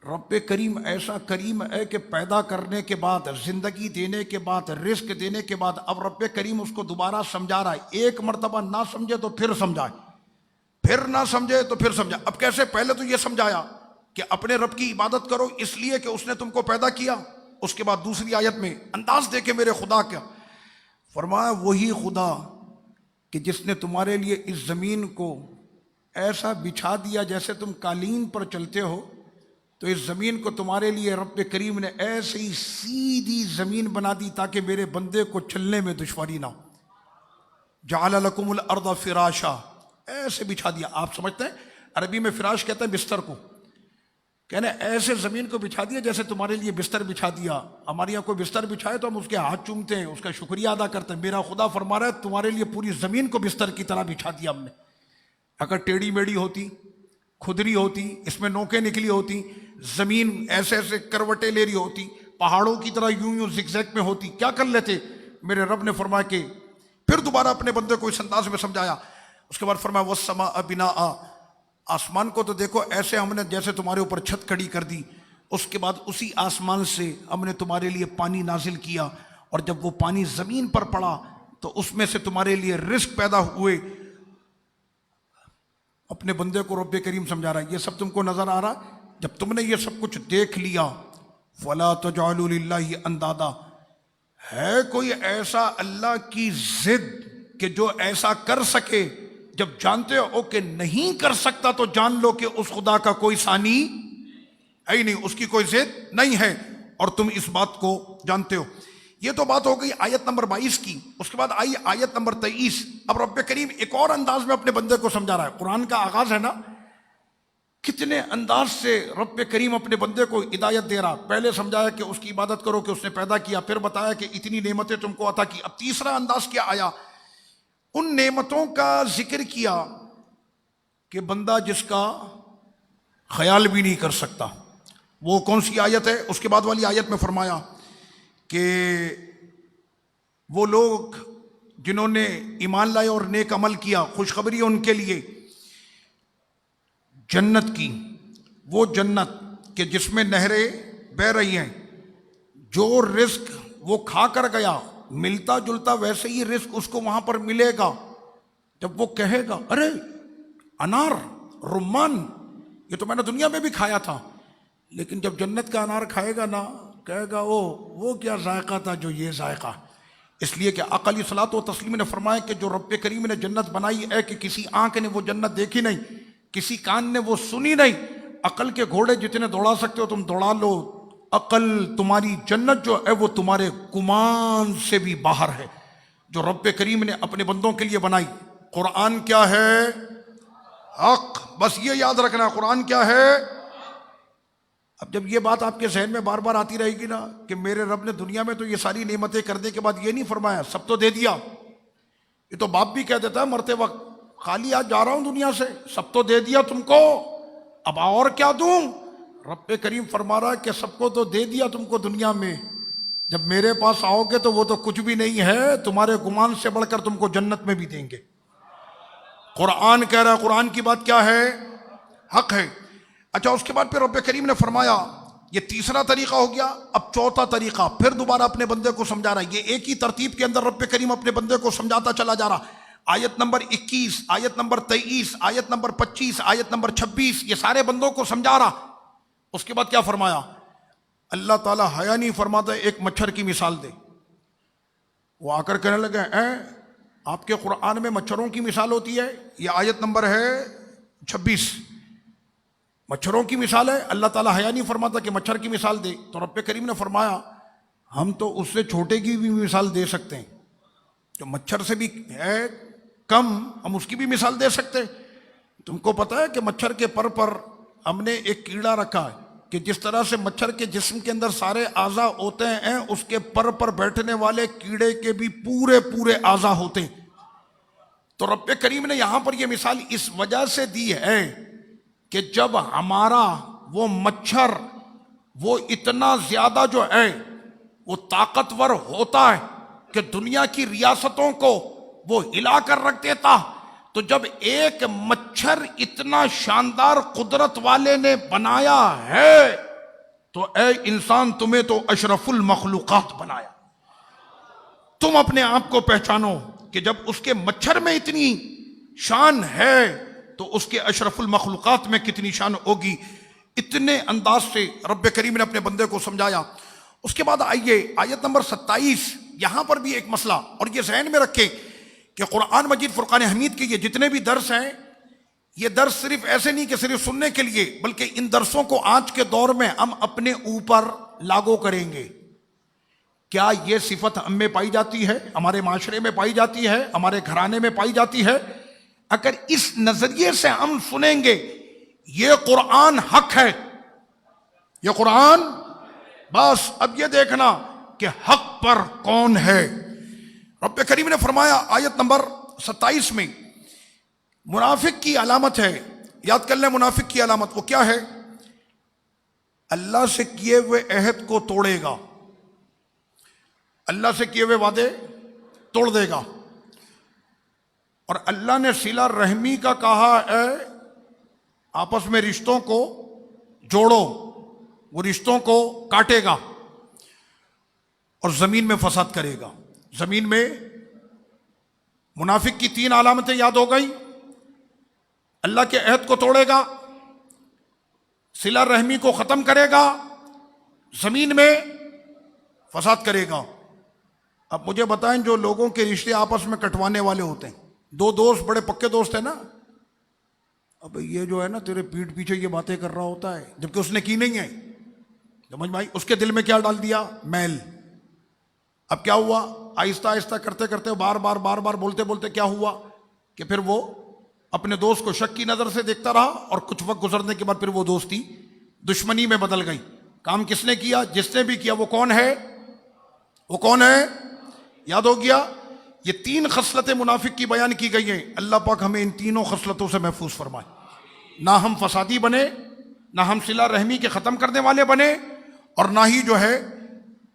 رب کریم ایسا کریم ہے کہ پیدا کرنے کے بعد، زندگی دینے کے بعد، رزق دینے کے بعد اب رب کریم اس کو دوبارہ سمجھا رہا ہے. ایک مرتبہ نہ سمجھے تو پھر سمجھائے، پھر نہ سمجھے تو پھر سمجھا. اب کیسے؟ پہلے تو یہ سمجھایا کہ اپنے رب کی عبادت کرو اس لیے کہ اس نے تم کو پیدا کیا. اس کے بعد دوسری آیت میں انداز دیکھے میرے خدا کا، فرمایا وہی خدا کہ جس نے تمہارے لیے اس زمین کو ایسا بچھا دیا جیسے تم قالین پر چلتے ہو، تو اس زمین کو تمہارے لیے رب کریم نے ایسے ہی سیدھی زمین بنا دی تاکہ میرے بندے کو چلنے میں دشواری نہ ہو. جعل لکم الارض فراشا، ایسے بچھا دیا. آپ سمجھتے ہیں عربی میں فراش کہتے ہیں بستر کو، کہنے ایسے زمین کو بچھا دیا جیسے تمہارے لیے بستر بچھا دیا. ہمارے یہاں کوئی بستر بچھائے تو ہم اس کے ہاتھ چومتے ہیں، اس کا شکریہ ادا کرتے ہیں. میرا خدا فرما رہا ہے تمہارے لیے پوری زمین کو بستر کی طرح بچھا دیا ہم نے. اگر ٹیڑھی میڑھی ہوتی، کھدری ہوتی، اس میں نوکیں نکلی ہوتی، زمین ایسے ایسے کروٹیں لے رہی ہوتی، پہاڑوں کی طرح یوں یوں زگ زیگ میں ہوتی، کیا کر لیتے؟ میرے رب نے فرمایا کہ پھر دوبارہ اپنے بندے کو اس انداز میں سمجھایا. اس کے بعد فرمایا وَالسَّمَاءَ بِنَاءً، آسمان کو تو دیکھو ایسے ہم نے جیسے تمہارے اوپر چھت کھڑی کر دی. اس کے بعد اسی آسمان سے ہم نے تمہارے لیے پانی نازل کیا، اور جب وہ پانی زمین پر پڑا تو اس میں سے تمہارے لیے رزق پیدا ہوئے. اپنے بندے کو رب کریم سمجھا رہا ہے. یہ سب تم کو نظر آ رہا؟ جب تم نے یہ سب کچھ دیکھ لیا، فَلَا تَجْعَلُوا لِلَّهِ اندادا، ہے کوئی ایسا اللہ کی ضد کہ جو ایسا کر سکے؟ جب جانتے ہو کہ نہیں کر سکتا تو جان لو کہ اس خدا کا کوئی ثانی ہے ہی نہیں، اس کی کوئی ضد نہیں ہے، اور تم اس بات کو جانتے ہو. یہ تو بات ہو گئی آیت نمبر 22 کی. اس کے بعد آئی آیت نمبر 23. اب رب کریم ایک اور انداز میں اپنے بندے کو سمجھا رہا ہے. قرآن کا آغاز ہے نا، کتنے انداز سے رب کریم اپنے بندے کو ہدایت دے رہا. پہلے سمجھایا کہ اس کی عبادت کرو کہ اس نے پیدا کیا، پھر بتایا کہ اتنی نعمتیں تم کو عطا کی. اب تیسرا انداز کیا آیا؟ ان نعمتوں کا ذکر کیا کہ بندہ جس کا خیال بھی نہیں کر سکتا. وہ کون سی آیت ہے؟ اس کے بعد والی آیت میں فرمایا کہ وہ لوگ جنہوں نے ایمان لائے اور نیک عمل کیا، خوشخبری ہے ان کے لیے جنت کی، وہ جنت کہ جس میں نہریں بہہ رہی ہیں. جو رزق وہ کھا کر گیا ملتا جلتا ویسے ہی رزق اس کو وہاں پر ملے گا. جب وہ کہے گا ارے انار رمان یہ تو میں نے دنیا میں بھی کھایا تھا، لیکن جب جنت کا انار کھائے گا نا کہے گا وہ کیا ذائقہ تھا جو یہ ذائقہ. اس لیے کہ آقا علیہ الصلوۃ والتسلیم نے فرمایا کہ جو رب کریم نے جنت بنائی ہے کہ کسی آنکھ نے وہ جنت دیکھی نہیں، کسی کان نے وہ سنی نہیں. عقل کے گھوڑے جتنے دوڑا سکتے ہو تم دوڑا لو، عقل تمہاری جنت جو ہے وہ تمہارے گمان سے بھی باہر ہے، جو رب کریم نے اپنے بندوں کے لیے بنائی۔ قرآن کیا ہے؟ حق۔ بس یہ یاد رکھنا، قرآن کیا ہے؟ اب جب یہ بات آپ کے ذہن میں بار بار آتی رہے گی نا کہ میرے رب نے دنیا میں تو یہ ساری نعمتیں کرنے کے بعد یہ نہیں فرمایا سب تو دے دیا، یہ تو باپ بھی کہہ دیتا ہے مرتے وقت، خالی آج جا رہا ہوں دنیا سے، سب تو دے دیا تم کو، اب اور کیا دوں؟ رب کریم فرما رہا ہے کہ سب کو تو دے دیا تم کو دنیا میں، جب میرے پاس آؤ گے تو وہ تو کچھ بھی نہیں ہے، تمہارے گمان سے بڑھ کر تم کو جنت میں بھی دیں گے۔ قرآن کہہ رہا ہے، قرآن کی بات کیا ہے؟ حق ہے۔ اچھا، اس کے بعد پھر رب کریم نے فرمایا، یہ تیسرا طریقہ ہو گیا، اب چوتھا طریقہ پھر دوبارہ اپنے بندے کو سمجھا رہا ہے، یہ ایک ہی ترتیب کے اندر رب کریم اپنے بندے کو سمجھاتا چلا جا رہا۔ آیت نمبر 21، آیت نمبر 23، آیت نمبر 25، آیت نمبر 26، یہ سارے بندوں کو سمجھا رہا۔ اس کے بعد کیا فرمایا؟ اللہ تعالیٰ حیا نہیں فرماتا ایک مچھر کی مثال دے۔ وہ آ کر کہنے لگے، آپ کے قرآن میں مچھروں کی مثال ہوتی ہے؟ یہ آیت نمبر ہے 26، مچھروں کی مثال ہے، اللہ تعالیٰ حیا نہیں فرماتا کہ مچھر کی مثال دے؟ تو رب کریم نے فرمایا، ہم تو اس سے چھوٹے کی بھی مثال دے سکتے ہیں، جو مچھر سے بھی ہے کم، ہم اس کی بھی مثال دے سکتے ہیں۔ تم کو پتہ ہے کہ مچھر کے پر پر ہم نے ایک کیڑا رکھا ہے کہ جس طرح سے مچھر کے جسم کے اندر سارے اعضاء ہوتے ہیں، اس کے پر پر بیٹھنے والے کیڑے کے بھی پورے پورے اعضاء ہوتے ہیں۔ تو رب کریم نے یہاں پر یہ مثال اس وجہ سے دی ہے کہ جب ہمارا وہ مچھر وہ اتنا زیادہ جو ہے وہ طاقتور ہوتا ہے کہ دنیا کی ریاستوں کو وہ ہلا کر رکھ دیتا، تو جب ایک مچھر اتنا شاندار قدرت والے نے بنایا ہے تو اے انسان تمہیں تو اشرف المخلوقات بنایا۔ تم اپنے آپ کو پہچانو کہ جب اس کے مچھر میں اتنی شان ہے تو اس کے اشرف المخلوقات میں کتنی شان ہوگی۔ اتنے انداز سے رب کریم نے اپنے بندے کو سمجھایا۔ اس کے بعد آئیے آیت نمبر 27، یہاں پر بھی ایک مسئلہ، اور یہ ذہن میں رکھیں کہ قرآن مجید فرقان حمید کے یہ جتنے بھی درس ہیں، یہ درس صرف ایسے نہیں کہ صرف سننے کے لیے، بلکہ ان درسوں کو آج کے دور میں ہم اپنے اوپر لاگو کریں گے۔ کیا یہ صفت ہم میں پائی جاتی ہے، ہمارے معاشرے میں پائی جاتی ہے، ہمارے گھرانے میں پائی جاتی ہے؟ اگر اس نظریے سے ہم سنیں گے یہ قرآن حق ہے، یہ قرآن، بس اب یہ دیکھنا کہ حق پر کون ہے۔ رب کریم نے فرمایا آیت نمبر 27 میں، منافق کی علامت ہے، یاد کر لیں منافق کی علامت وہ کیا ہے؟ اللہ سے کیے ہوئے عہد کو توڑے گا، اللہ سے کیے ہوئے وعدے توڑ دے گا، اور اللہ نے صلہ رحمی کا کہا ہے، آپس میں رشتوں کو جوڑو، وہ رشتوں کو کاٹے گا اور زمین میں فساد کرے گا۔ زمین میں منافق کی 3 علامتیں یاد ہو گئی، اللہ کے عہد کو توڑے گا، صلہ رحمی کو ختم کرے گا، زمین میں فساد کرے گا۔ اب مجھے بتائیں، جو لوگوں کے رشتے آپس میں کٹوانے والے ہوتے ہیں، 2 دوست بڑے پکے دوست ہیں نا، اب یہ جو ہے نا تیرے پیٹھ پیچھے یہ باتیں کر رہا ہوتا ہے جبکہ اس نے کی نہیں ہے، سمجھ بھائی، اس کے دل میں کیا ڈال دیا؟ میل۔ اب کیا ہوا؟ آہستہ آہستہ کرتے کرتے بار بار بولتے بولتے کیا ہوا کہ پھر وہ اپنے دوست کو شک کی نظر سے دیکھتا رہا، اور کچھ وقت گزرنے کے بعد پھر وہ دوستی دشمنی میں بدل گئی۔ کام کس نے کیا؟ جس نے بھی کیا۔ وہ کون ہے؟ وہ کون ہے؟ یاد ہو گیا؟ یہ 3 خصلتیں منافق کی بیان کی گئی ہیں۔ اللہ پاک ہمیں ان تینوں خصلتوں سے محفوظ فرمائے، نہ ہم فسادی بنے، نہ ہم صلہ رحمی کے ختم کرنے والے بنے، اور نہ ہی جو ہے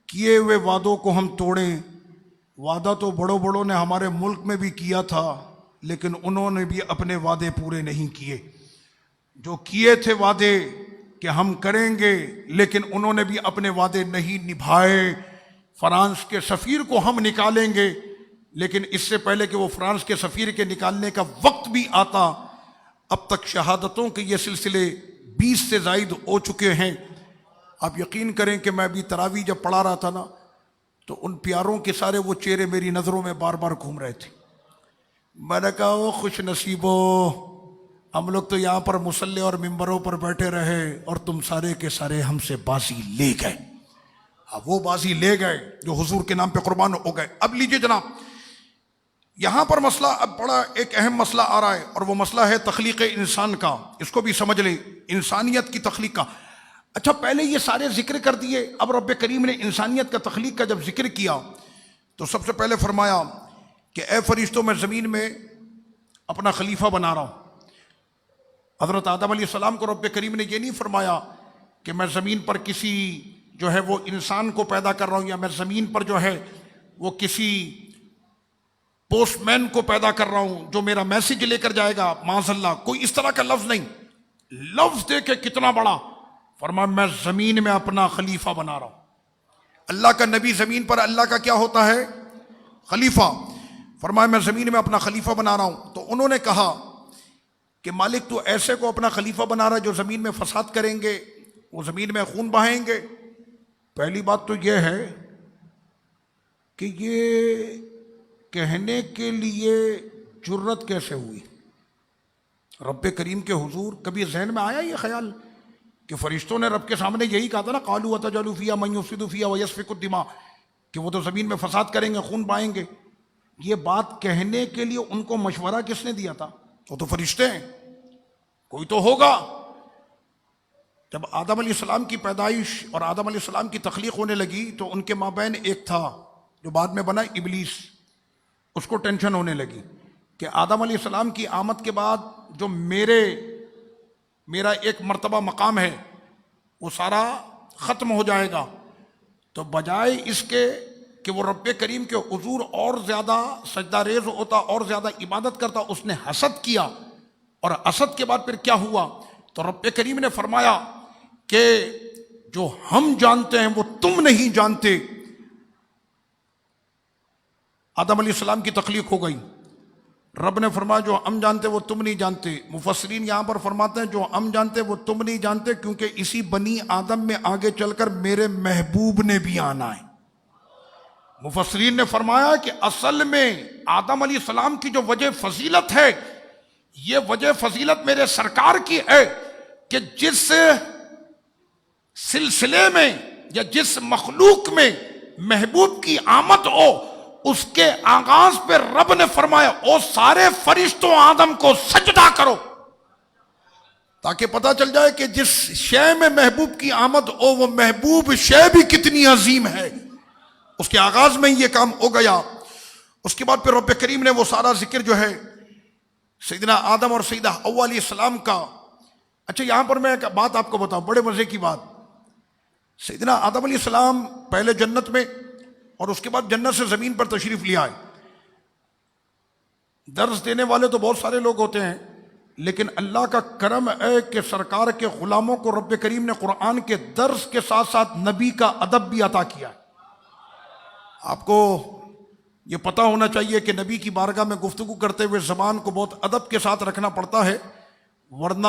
کیے ہوئے وعدوں کو ہم توڑیں۔ وعدہ تو بڑوں بڑوں نے ہمارے ملک میں بھی کیا تھا، لیکن انہوں نے بھی اپنے وعدے پورے نہیں کیے۔ جو کیے تھے وعدے کہ ہم کریں گے، لیکن انہوں نے بھی اپنے وعدے نہیں نبھائے۔ فرانس کے سفیر کو ہم نکالیں گے، لیکن اس سے پہلے کہ وہ فرانس کے سفیر کے نکالنے کا وقت بھی آتا، اب تک شہادتوں کے یہ سلسلے 20 سے زائد ہو چکے ہیں۔ آپ یقین کریں کہ میں ابھی تراویح جب پڑھا رہا تھا نا، تو ان پیاروں کے سارے وہ چہرے میری نظروں میں بار بار گھوم رہے تھے۔ میں نے کہا وہ خوش نصیبو، ہم لوگ تو یہاں پر مصلی اور ممبروں پر بیٹھے رہے اور تم سارے کے سارے ہم سے بازی لے گئے. وہ بازی لے گئے جو حضور کے نام پہ قربان ہو گئے. اب لیجئے جناب، یہاں پر مسئلہ اب بڑا ایک اہم مسئلہ آ رہا ہے، اور وہ مسئلہ ہے تخلیق انسان کا. اس کو بھی سمجھ لیں، انسانیت کی تخلیق کا. اچھا، پہلے یہ سارے ذکر کر دیے، اب رب کریم نے انسانیت کا تخلیق کا جب ذکر کیا تو سب سے پہلے فرمایا کہ اے فرشتوں، میں زمین میں اپنا خلیفہ بنا رہا ہوں. حضرت آدم علیہ السلام کو رب کریم نے یہ نہیں فرمایا کہ میں زمین پر کسی جو ہے وہ انسان کو پیدا کر رہا ہوں، یا میں زمین پر جو ہے وہ کسی پوسٹ مین کو پیدا کر رہا ہوں جو میرا میسج لے کر جائے گا. معاذ اللہ، کوئی اس طرح کا لفظ نہیں. لفظ دیکھے کتنا بڑا، فرمایا میں زمین میں اپنا خلیفہ بنا رہا ہوں. اللہ کا نبی زمین پر اللہ کا کیا ہوتا ہے؟ خلیفہ. فرمایا میں زمین میں اپنا خلیفہ بنا رہا ہوں. تو انہوں نے کہا کہ مالک تو ایسے کو اپنا خلیفہ بنا رہا ہے جو زمین میں فساد کریں گے، وہ زمین میں خون بہائیں گے. پہلی بات تو یہ ہے کہ یہ کہنے کے لیے جرت کیسے ہوئی رب کریم کے حضور؟ کبھی ذہن میں آیا یہ خیال کہ فرشتوں نے رب کے سامنے یہی کہا تھا نا، قالوا اتجعل فیہا من یفسد فیہا ویسفک الدماء، کہ وہ تو زمین میں فساد کریں گے، خون بہائیں گے. یہ بات کہنے کے لیے ان کو مشورہ کس نے دیا تھا؟ وہ تو فرشتے ہیں، کوئی تو ہوگا. جب آدم علیہ السلام کی پیدائش اور آدم علیہ السلام کی تخلیق ہونے لگی تو ان کے مابین ایک تھا جو بعد میں بنا ابلیس. اس کو ٹینشن ہونے لگی کہ آدم علیہ السلام کی آمد کے بعد جو میرا ایک مرتبہ مقام ہے وہ سارا ختم ہو جائے گا. تو بجائے اس کے کہ وہ رب کریم کے حضور اور زیادہ سجدہ ریز ہوتا اور زیادہ عبادت کرتا، اس نے حسد کیا. اور حسد کے بعد پھر کیا ہوا؟ تو رب کریم نے فرمایا کہ جو ہم جانتے ہیں وہ تم نہیں جانتے. آدم علیہ السلام کی تخلیق ہو گئی. رب نے فرمایا جو ہم جانتے وہ تم نہیں جانتے. مفسرین یہاں پر فرماتے ہیں جو ہم جانتے وہ تم نہیں جانتے، کیونکہ اسی بنی آدم میں آگے چل کر میرے محبوب نے بھی آنا ہے. مفسرین نے فرمایا کہ اصل میں آدم علیہ السلام کی جو وجہ فضیلت ہے، یہ وجہ فضیلت میرے سرکار کی ہے کہ جس سلسلے میں یا جس مخلوق میں محبوب کی آمد ہو، اس کے آغاز پہ رب نے فرمایا او سارے فرشتوں آدم کو سجدہ کرو، تاکہ پتہ چل جائے کہ جس شے میں محبوب کی آمد ہو وہ محبوب شے بھی کتنی عظیم ہے. اس کے آغاز میں یہ کام ہو گیا. اس کے بعد پھر رب کریم نے وہ سارا ذکر جو ہے سیدنا آدم اور سیدہ حوا علیہ السلام کا. اچھا، یہاں پر میں ایک بات آپ کو بتاؤں، بڑے مزے کی بات. سیدنا آدم علیہ السلام پہلے جنت میں اور اس کے بعد جنت سے زمین پر تشریف لے آئے. درس دینے والے تو بہت سارے لوگ ہوتے ہیں، لیکن اللہ کا کرم ہے کہ سرکار کے غلاموں کو رب کریم نے قرآن کے درس کے ساتھ ساتھ نبی کا ادب بھی عطا کیا ہے. آپ کو یہ پتہ ہونا چاہیے کہ نبی کی بارگاہ میں گفتگو کرتے ہوئے زبان کو بہت ادب کے ساتھ رکھنا پڑتا ہے، ورنہ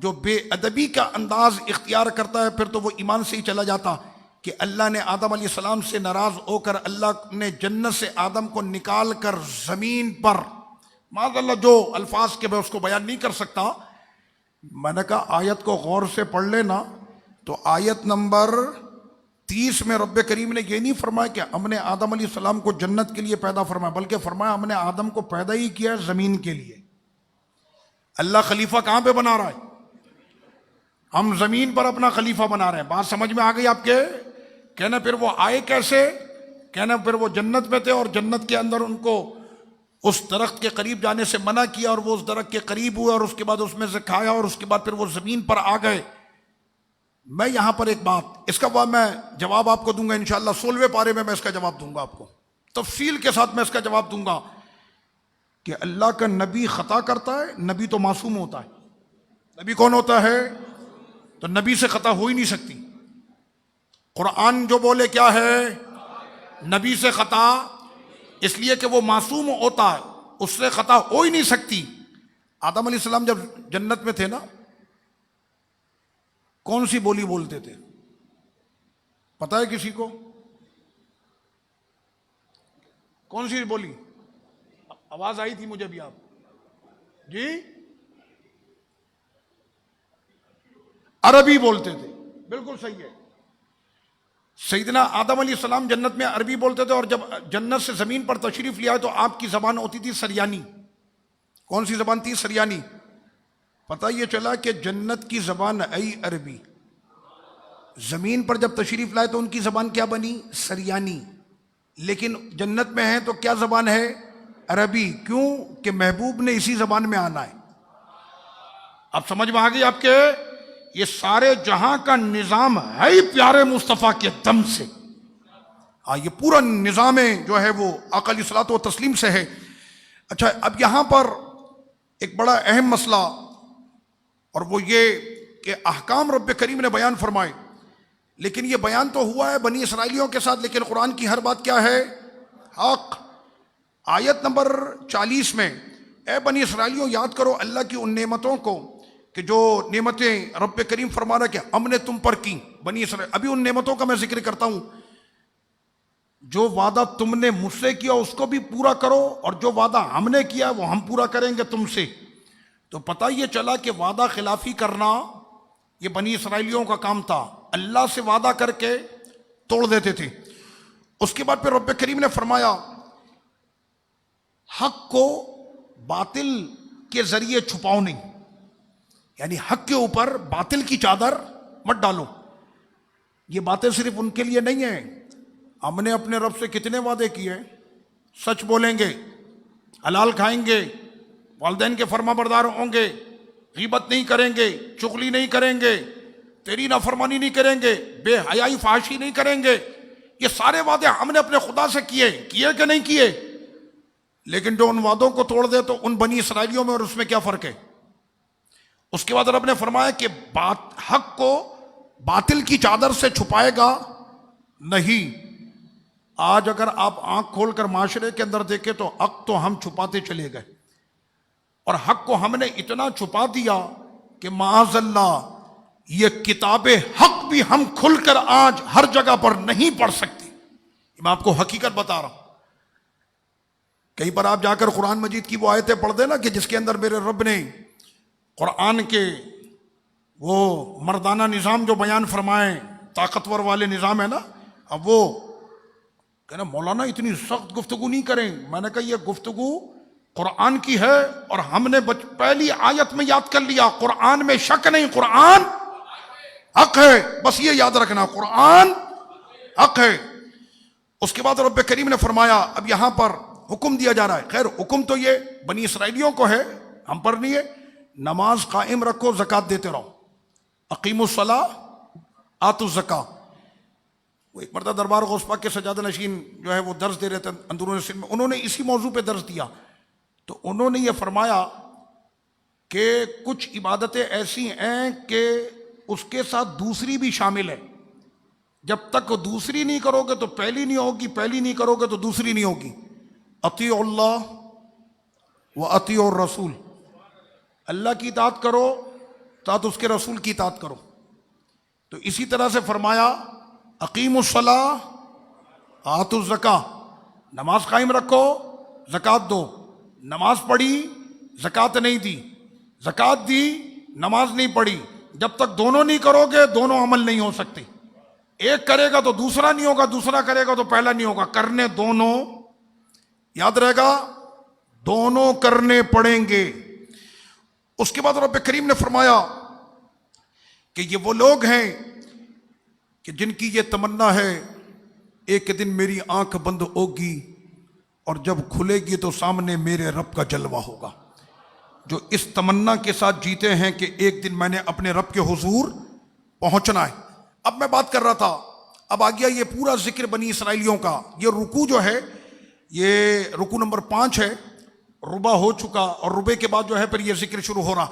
جو بے ادبی کا انداز اختیار کرتا ہے پھر تو وہ ایمان سے ہی چلا جاتا. کہ اللہ نے آدم علیہ السلام سے ناراض ہو کر اللہ نے جنت سے آدم کو نکال کر زمین پر، معاذ اللہ جو الفاظ کے میں اس کو بیان نہیں کر سکتا. میں نے کہا آیت کو غور سے پڑھ لینا، تو آیت نمبر 30 میں رب کریم نے یہ نہیں فرمایا کہ ہم نے آدم علیہ السلام کو جنت کے لیے پیدا فرمایا، بلکہ فرمایا ہم نے آدم کو پیدا ہی کیا ہے زمین کے لیے. اللہ خلیفہ کہاں پہ بنا رہا ہے؟ ہم زمین پر اپنا خلیفہ بنا رہے ہیں. بات سمجھ میں آ گئی آپ کے؟ کہنا پھر وہ آئے کیسے؟ کہنا پھر وہ جنت میں تھے اور جنت کے اندر ان کو اس درخت کے قریب جانے سے منع کیا اور وہ اس درخت کے قریب ہوئے اور اس کے بعد اس میں سے کھایا اور اس کے بعد پھر وہ زمین پر آ گئے. میں یہاں پر ایک بات، اس کا میں جواب آپ کو دوں گا انشاءاللہ 16ویں پارے میں اس کا جواب دوں گا آپ کو، تفصیل کے ساتھ میں اس کا جواب دوں گا کہ اللہ کا نبی خطا کرتا ہے، نبی تو معصوم ہوتا ہے. نبی کون ہوتا ہے؟ تو نبی سے خطا ہو ہی نہیں سکتی. قرآن جو بولے کیا ہے؟ نبی سے خطا، اس لیے کہ وہ معصوم ہوتا ہے، اس سے خطا ہو ہی نہیں سکتی. آدم علیہ السلام جب جنت میں تھے نا، کون سی بولی بولتے تھے پتہ ہے کسی کو؟ کون سی بولی؟ آواز آئی تھی مجھے بھی. آپ جی عربی بولتے تھے. بالکل صحیح ہے. سیدنا آدم علیہ السلام جنت میں عربی بولتے تھے، اور جب جنت سے زمین پر تشریف لے آئے تو آپ کی زبان ہوتی تھی سریانی. کون سی زبان تھی؟ سریانی. پتہ یہ چلا کہ جنت کی زبان ای عربی، زمین پر جب تشریف لائے تو ان کی زبان کیا بنی؟ سریانی. لیکن جنت میں ہیں تو کیا زبان ہے؟ عربی. کیوں؟ کہ محبوب نے اسی زبان میں آنا ہے. اب سمجھ میں آ گئی آپ کے؟ یہ سارے جہاں کا نظام ہے ہی پیارے مصطفیٰ کے دم سے. یہ پورا نظام جو ہے وہ آقا علیہ الصلوۃ والتسلیم سے ہے. اچھا، اب یہاں پر ایک بڑا اہم مسئلہ، اور وہ یہ کہ احکام رب کریم نے بیان فرمائے، لیکن یہ بیان تو ہوا ہے بنی اسرائیلیوں کے ساتھ، لیکن قرآن کی ہر بات کیا ہے؟ حق. آیت نمبر 40 میں، اے بنی اسرائیلیوں یاد کرو اللہ کی ان نعمتوں کو کہ جو نعمتیں رب کریم فرما رہا کہ ہم نے تم پر کی. بنی اسرائیل، ابھی ان نعمتوں کا میں ذکر کرتا ہوں. جو وعدہ تم نے مجھ سے کیا اس کو بھی پورا کرو، اور جو وعدہ ہم نے کیا وہ ہم پورا کریں گے تم سے. تو پتہ یہ چلا کہ وعدہ خلافی کرنا یہ بنی اسرائیلیوں کا کام تھا. اللہ سے وعدہ کر کے توڑ دیتے تھے. اس کے بعد پھر رب کریم نے فرمایا حق کو باطل کے ذریعے چھپاؤ نہیں، یعنی حق کے اوپر باطل کی چادر مت ڈالو. یہ باتیں صرف ان کے لیے نہیں ہیں. ہم نے اپنے رب سے کتنے وعدے کیے؟ سچ بولیں گے، حلال کھائیں گے، والدین کے فرما بردار ہوں گے، غیبت نہیں کریں گے، چغلی نہیں کریں گے، تیری نافرمانی نہیں کریں گے، بے حیائی فحاشی نہیں کریں گے. یہ سارے وعدے ہم نے اپنے خدا سے کیے کہ نہیں کیے؟ لیکن جو ان وعدوں کو توڑ دے تو ان بنی اسرائیلیوں میں اور اس میں کیا فرق ہے؟ اس کے بعد رب نے فرمایا کہ حق کو باطل کی چادر سے چھپائے گا نہیں. آج اگر آپ آنکھ کھول کر معاشرے کے اندر دیکھیں تو حق تو ہم چھپاتے چلے گئے، اور حق کو ہم نے اتنا چھپا دیا کہ معاذ اللہ یہ کتاب حق بھی ہم کھل کر آج ہر جگہ پر نہیں پڑھ سکتے. میں آپ کو حقیقت بتا رہا ہوں. کہیں پر آپ جا کر قرآن مجید کی وہ آیتیں پڑھ دیں نا کہ جس کے اندر میرے رب نے قرآن کے وہ مردانہ نظام جو بیان فرمائے، طاقتور والے نظام ہے نا، اب وہ کہنا مولانا اتنی سخت گفتگو نہیں کریں. میں نے کہا یہ گفتگو قرآن کی ہے، اور ہم نے پہلی آیت میں یاد کر لیا قرآن میں شک نہیں، قرآن حق ہے. بس یہ یاد رکھنا، قرآن حق ہے. اس کے بعد رب کریم نے فرمایا اب یہاں پر حکم دیا جا رہا ہے. خیر حکم تو یہ بنی اسرائیلیوں کو ہے، ہم پر نہیں ہے. نماز قائم رکھو، زکوٰۃ دیتے رہو. اقیموا الصلاۃ آتوا الزکاۃ. وہ ایک مرتبہ دربار غوث پاک کے سجادہ نشین جو ہے وہ درس دے رہے تھے اندرون سندھ میں، انہوں نے اسی موضوع پہ درس دیا. تو انہوں نے یہ فرمایا کہ کچھ عبادتیں ایسی ہیں کہ اس کے ساتھ دوسری بھی شامل ہے. جب تک دوسری نہیں کرو گے تو پہلی نہیں ہوگی، پہلی نہیں کرو گے تو دوسری نہیں ہوگی. اطیعوا اللہ و اطیعوا الرسول. اللہ کی اطاعت کرو ساتھ اس کے رسول کی اطاعت کرو. تو اسی طرح سے فرمایا اقیموا الصلاۃ آتوا الزکاۃ. نماز قائم رکھو، زکوٰۃ دو. نماز پڑھی، زکوٰۃ نہیں دی، زکوٰۃ دی، نماز نہیں پڑھی. جب تک دونوں نہیں کرو گے دونوں عمل نہیں ہو سکتے. ایک کرے گا تو دوسرا نہیں ہوگا، دوسرا کرے گا تو پہلا نہیں ہوگا. کرنے دونوں، یاد رہے گا، دونوں کرنے پڑیں گے. اس کے بعد رب کریم نے فرمایا کہ یہ وہ لوگ ہیں کہ جن کی یہ تمنا ہے ایک دن میری آنکھ بند ہوگی اور جب کھلے گی تو سامنے میرے رب کا جلوہ ہوگا. جو اس تمنا کے ساتھ جیتے ہیں کہ ایک دن میں نے اپنے رب کے حضور پہنچنا ہے. اب میں بات کر رہا تھا، اب آ گیا یہ پورا ذکر بنی اسرائیلیوں کا. یہ رکوع جو ہے یہ رکوع نمبر 5 ہے، ربع ہو چکا، اور ربع کے بعد جو ہے پھر یہ ذکر شروع ہو رہا.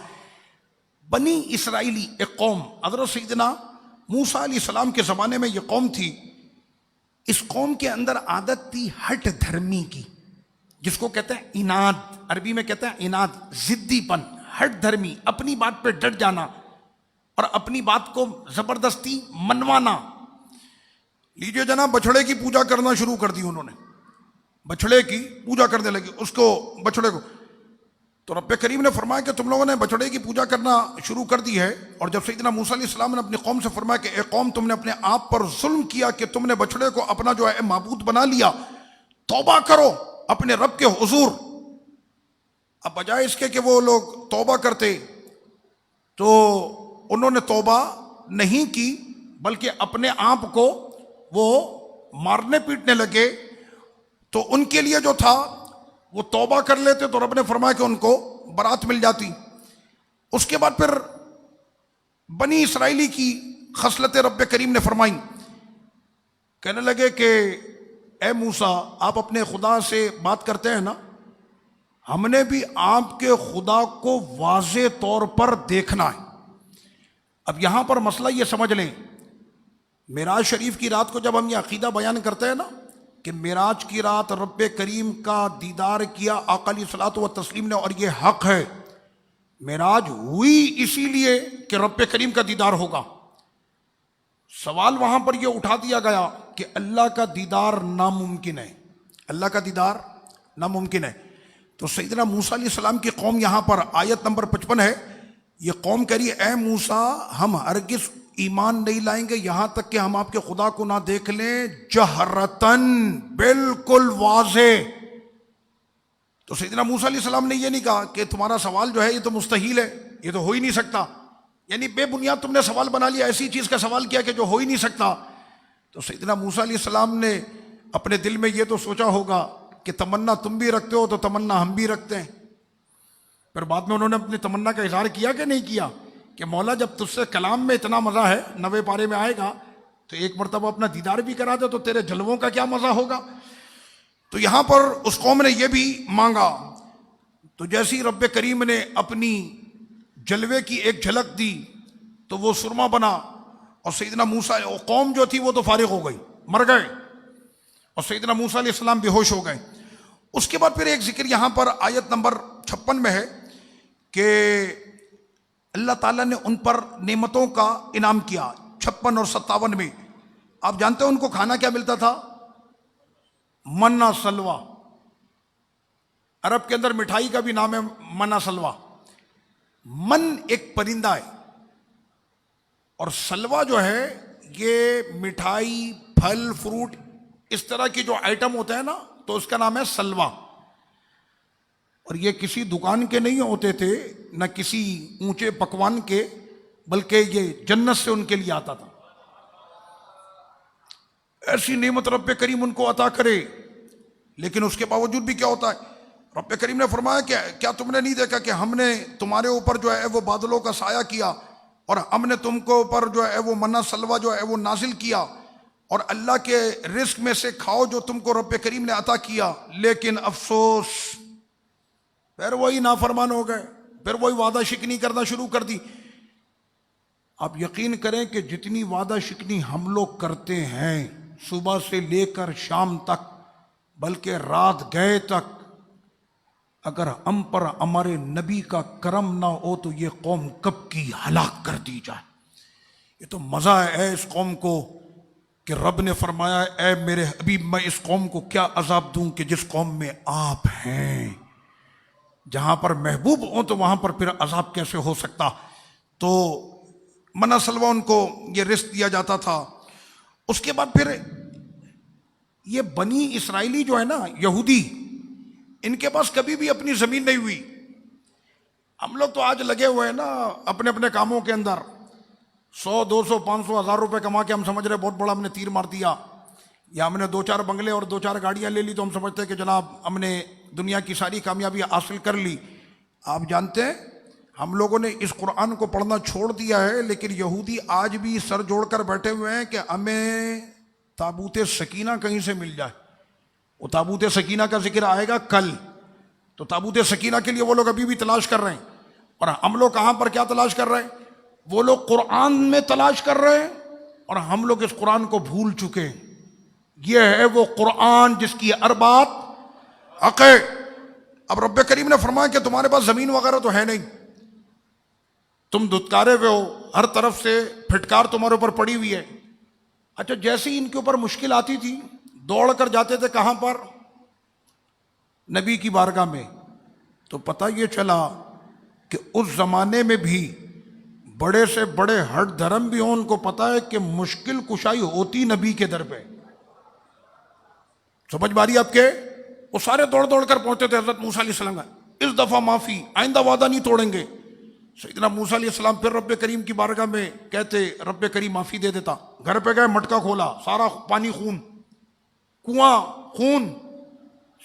بنی اسرائیلی ایک قوم، حضرت سیدنا موسیٰ علیہ السلام کے زمانے میں یہ قوم تھی. اس قوم کے اندر عادت تھی ہٹ دھرمی کی، جس کو کہتے ہیں اناد، عربی میں کہتے ہیں اناد، ضدی پن، ہٹ دھرمی، اپنی بات پہ ڈٹ جانا اور اپنی بات کو زبردستی منوانا. لیجئے جناب، بچھڑے کی پوجا کرنا شروع کر دی انہوں نے، بچھڑے کی پوجا کرنے لگی، اس کو بچھڑے کو. تو رب کریم نے فرمایا کہ تم لوگوں نے بچڑے کی پوجا کرنا شروع کر دی ہے، اور جب سیدنا موسیٰ علیہ السلام نے اپنی قوم سے فرمایا کہ اے قوم تم نے اپنے آپ پر ظلم کیا کہ تم نے بچڑے کو اپنا جو ہے معبود بنا لیا، توبہ کرو اپنے رب کے حضور۔ اب بجائے اس کے کہ وہ لوگ توبہ کرتے تو انہوں نے توبہ نہیں کی، بلکہ اپنے آپ کو وہ مارنے پیٹنے لگے۔ تو ان کے لیے جو تھا وہ توبہ کر لیتے تو رب نے فرمایا کہ ان کو برات مل جاتی۔ اس کے بعد پھر بنی اسرائیلی کی خصلت رب کریم نے فرمائی، کہنے لگے کہ اے موسیٰ آپ اپنے خدا سے بات کرتے ہیں نا، ہم نے بھی آپ کے خدا کو واضح طور پر دیکھنا ہے۔ اب یہاں پر مسئلہ یہ سمجھ لیں، معراج شریف کی رات کو جب ہم یہ عقیدہ بیان کرتے ہیں نا کہ معراج کی رات رب کریم کا دیدار کیا آقا علیہ الصلوۃ والتسلیم نے، اور یہ حق ہے، معراج ہوئی اسی لیے کہ رب کریم کا دیدار ہوگا۔ سوال وہاں پر یہ اٹھا دیا گیا کہ اللہ کا دیدار ناممکن ہے، اللہ کا دیدار ناممکن ہے۔ تو سیدنا موسیٰ علیہ السلام کی قوم یہاں پر آیت نمبر 55 ہے، یہ قوم کہہ رہی ہے اے موسیٰ ہم ہرگز ایمان نہیں لائیں گے یہاں تک کہ ہم آپ کے خدا کو نہ دیکھ لیں جہرتن، بالکل واضح۔ تو سیدنا موسیٰ علیہ السلام نے یہ نہیں کہا کہ تمہارا سوال جو ہے یہ تو مستحیل ہے، یہ تو ہو ہی نہیں سکتا، یعنی بے بنیاد تم نے سوال بنا لیا، ایسی چیز کا سوال کیا کہ جو ہو ہی نہیں سکتا۔ تو سیدنا موسیٰ علیہ السلام نے اپنے دل میں یہ تو سوچا ہوگا کہ تمنا تم بھی رکھتے ہو تو تمنا ہم بھی رکھتے ہیں۔ پھر بعد میں انہوں نے اپنی تمنا کا اظہار کیا کہ نہیں کیا کہ مولا جب تجھ سے کلام میں اتنا مزہ ہے، 90 پارے میں آئے گا، تو ایک مرتبہ اپنا دیدار بھی کرا دے تو تیرے جلووں کا کیا مزہ ہوگا۔ تو یہاں پر اس قوم نے یہ بھی مانگا، تو جیسی رب کریم نے اپنی جلوے کی ایک جھلک دی تو وہ سرما بنا، اور سیدنا موسیٰ قوم جو تھی وہ تو فارغ ہو گئی، مر گئے، اور سیدنا موسیٰ علیہ السلام بے ہوش ہو گئے۔ اس کے بعد پھر ایک ذکر یہاں پر آیت نمبر 56 میں ہے کہ اللہ تعالیٰ نے ان پر نعمتوں کا انعام کیا۔ 56 اور 57 میں آپ جانتے ہیں ان کو کھانا کیا ملتا تھا؟ منا سلوا۔ عرب کے اندر مٹھائی کا بھی نام ہے منا سلوا۔ من ایک پرندہ ہے، اور سلوا جو ہے یہ مٹھائی، پھل، فروٹ، اس طرح کی جو آئٹم ہوتے ہیں نا، تو اس کا نام ہے سلوا۔ اور یہ کسی دکان کے نہیں ہوتے تھے، نہ کسی اونچے پکوان کے، بلکہ یہ جنت سے ان کے لیے آتا تھا۔ ایسی نعمت رب کریم ان کو عطا کرے، لیکن اس کے باوجود بھی کیا ہوتا ہے، رب کریم نے فرمایا کہ کیا تم نے نہیں دیکھا کہ ہم نے تمہارے اوپر جو ہے وہ بادلوں کا سایہ کیا، اور ہم نے تم کو اوپر جو ہے وہ منا سلوا جو ہے وہ نازل کیا، اور اللہ کے رزق میں سے کھاؤ جو تم کو رب کریم نے عطا کیا، لیکن افسوس پھر وہی نافرمان ہو گئے، پھر وہی وعدہ شکنی کرنا شروع کر دی۔ آپ یقین کریں کہ جتنی وعدہ شکنی ہم لوگ کرتے ہیں صبح سے لے کر شام تک، بلکہ رات گئے تک، اگر ہم پر ہمارے نبی کا کرم نہ ہو تو یہ قوم کب کی ہلاک کر دی جائے۔ یہ تو مزہ ہے اس قوم کو کہ رب نے فرمایا اے میرے حبیب میں اس قوم کو کیا عذاب دوں کہ جس قوم میں آپ ہیں، جہاں پر محبوب ہوں تو وہاں پر پھر عذاب کیسے ہو سکتا۔ تو منا سلوا ان کو یہ رزق دیا جاتا تھا۔ اس کے بعد پھر یہ بنی اسرائیلی جو ہے نا، یہودی، ان کے پاس کبھی بھی اپنی زمین نہیں ہوئی۔ ہم لوگ تو آج لگے ہوئے ہیں نا اپنے اپنے کاموں کے اندر، 100 200 500 1000 روپے کما کے ہم سمجھ رہے بہت بڑا ہم نے تیر مار دیا، یا ہم نے 2-4 بنگلے اور 2-4 گاڑیاں لے لی تو ہم سمجھتے ہیں کہ جناب ہم نے دنیا کی ساری کامیابی حاصل کر لی۔ آپ جانتے ہیں ہم لوگوں نے اس قرآن کو پڑھنا چھوڑ دیا ہے، لیکن یہودی آج بھی سر جوڑ کر بیٹھے ہوئے ہیں کہ ہمیں تابوت سکینہ کہیں سے مل جائے۔ وہ تابوت سکینہ کا ذکر آئے گا کل، تو تابوت سکینہ کے لیے وہ لوگ ابھی بھی تلاش کر رہے ہیں، اور ہم لوگ کہاں پر کیا تلاش کر رہے ہیں؟ وہ لوگ قرآن میں تلاش کر رہے ہیں، اور ہم لوگ اس قرآن کو بھول چکے ہیں۔ یہ ہے وہ قرآن جس کی ہر بات حق ہے۔ اب رب کریم نے فرمایا کہ تمہارے پاس زمین وغیرہ تو ہے نہیں، تم دھتکارے ہوئے ہو، ہر طرف سے پھٹکار تمہارے اوپر پڑی ہوئی ہے۔ اچھا، جیسے ان کے اوپر مشکل آتی تھی دوڑ کر جاتے تھے کہاں پر؟ نبی کی بارگاہ میں، تو پتہ یہ چلا کہ اس زمانے میں بھی بڑے سے بڑے ہٹ دھرم بھی ہوں، ان کو پتہ ہے کہ مشکل کشائی ہوتی نبی کے در پہ. سمجھ باری آپ کے؟ وہ سارے دوڑ دوڑ کر پہنچتے تھے حضرت موسیٰ علیہ السلام کا، اس دفعہ معافی، آئندہ وعدہ نہیں توڑیں گے. سیدنا موسیٰ علیہ السلام پھر رب کریم کی بارگاہ میں کہتے، رب کریم معافی دے دیتا. گھر پہ گئے، مٹکا کھولا، سارا پانی خون، کنواں خون،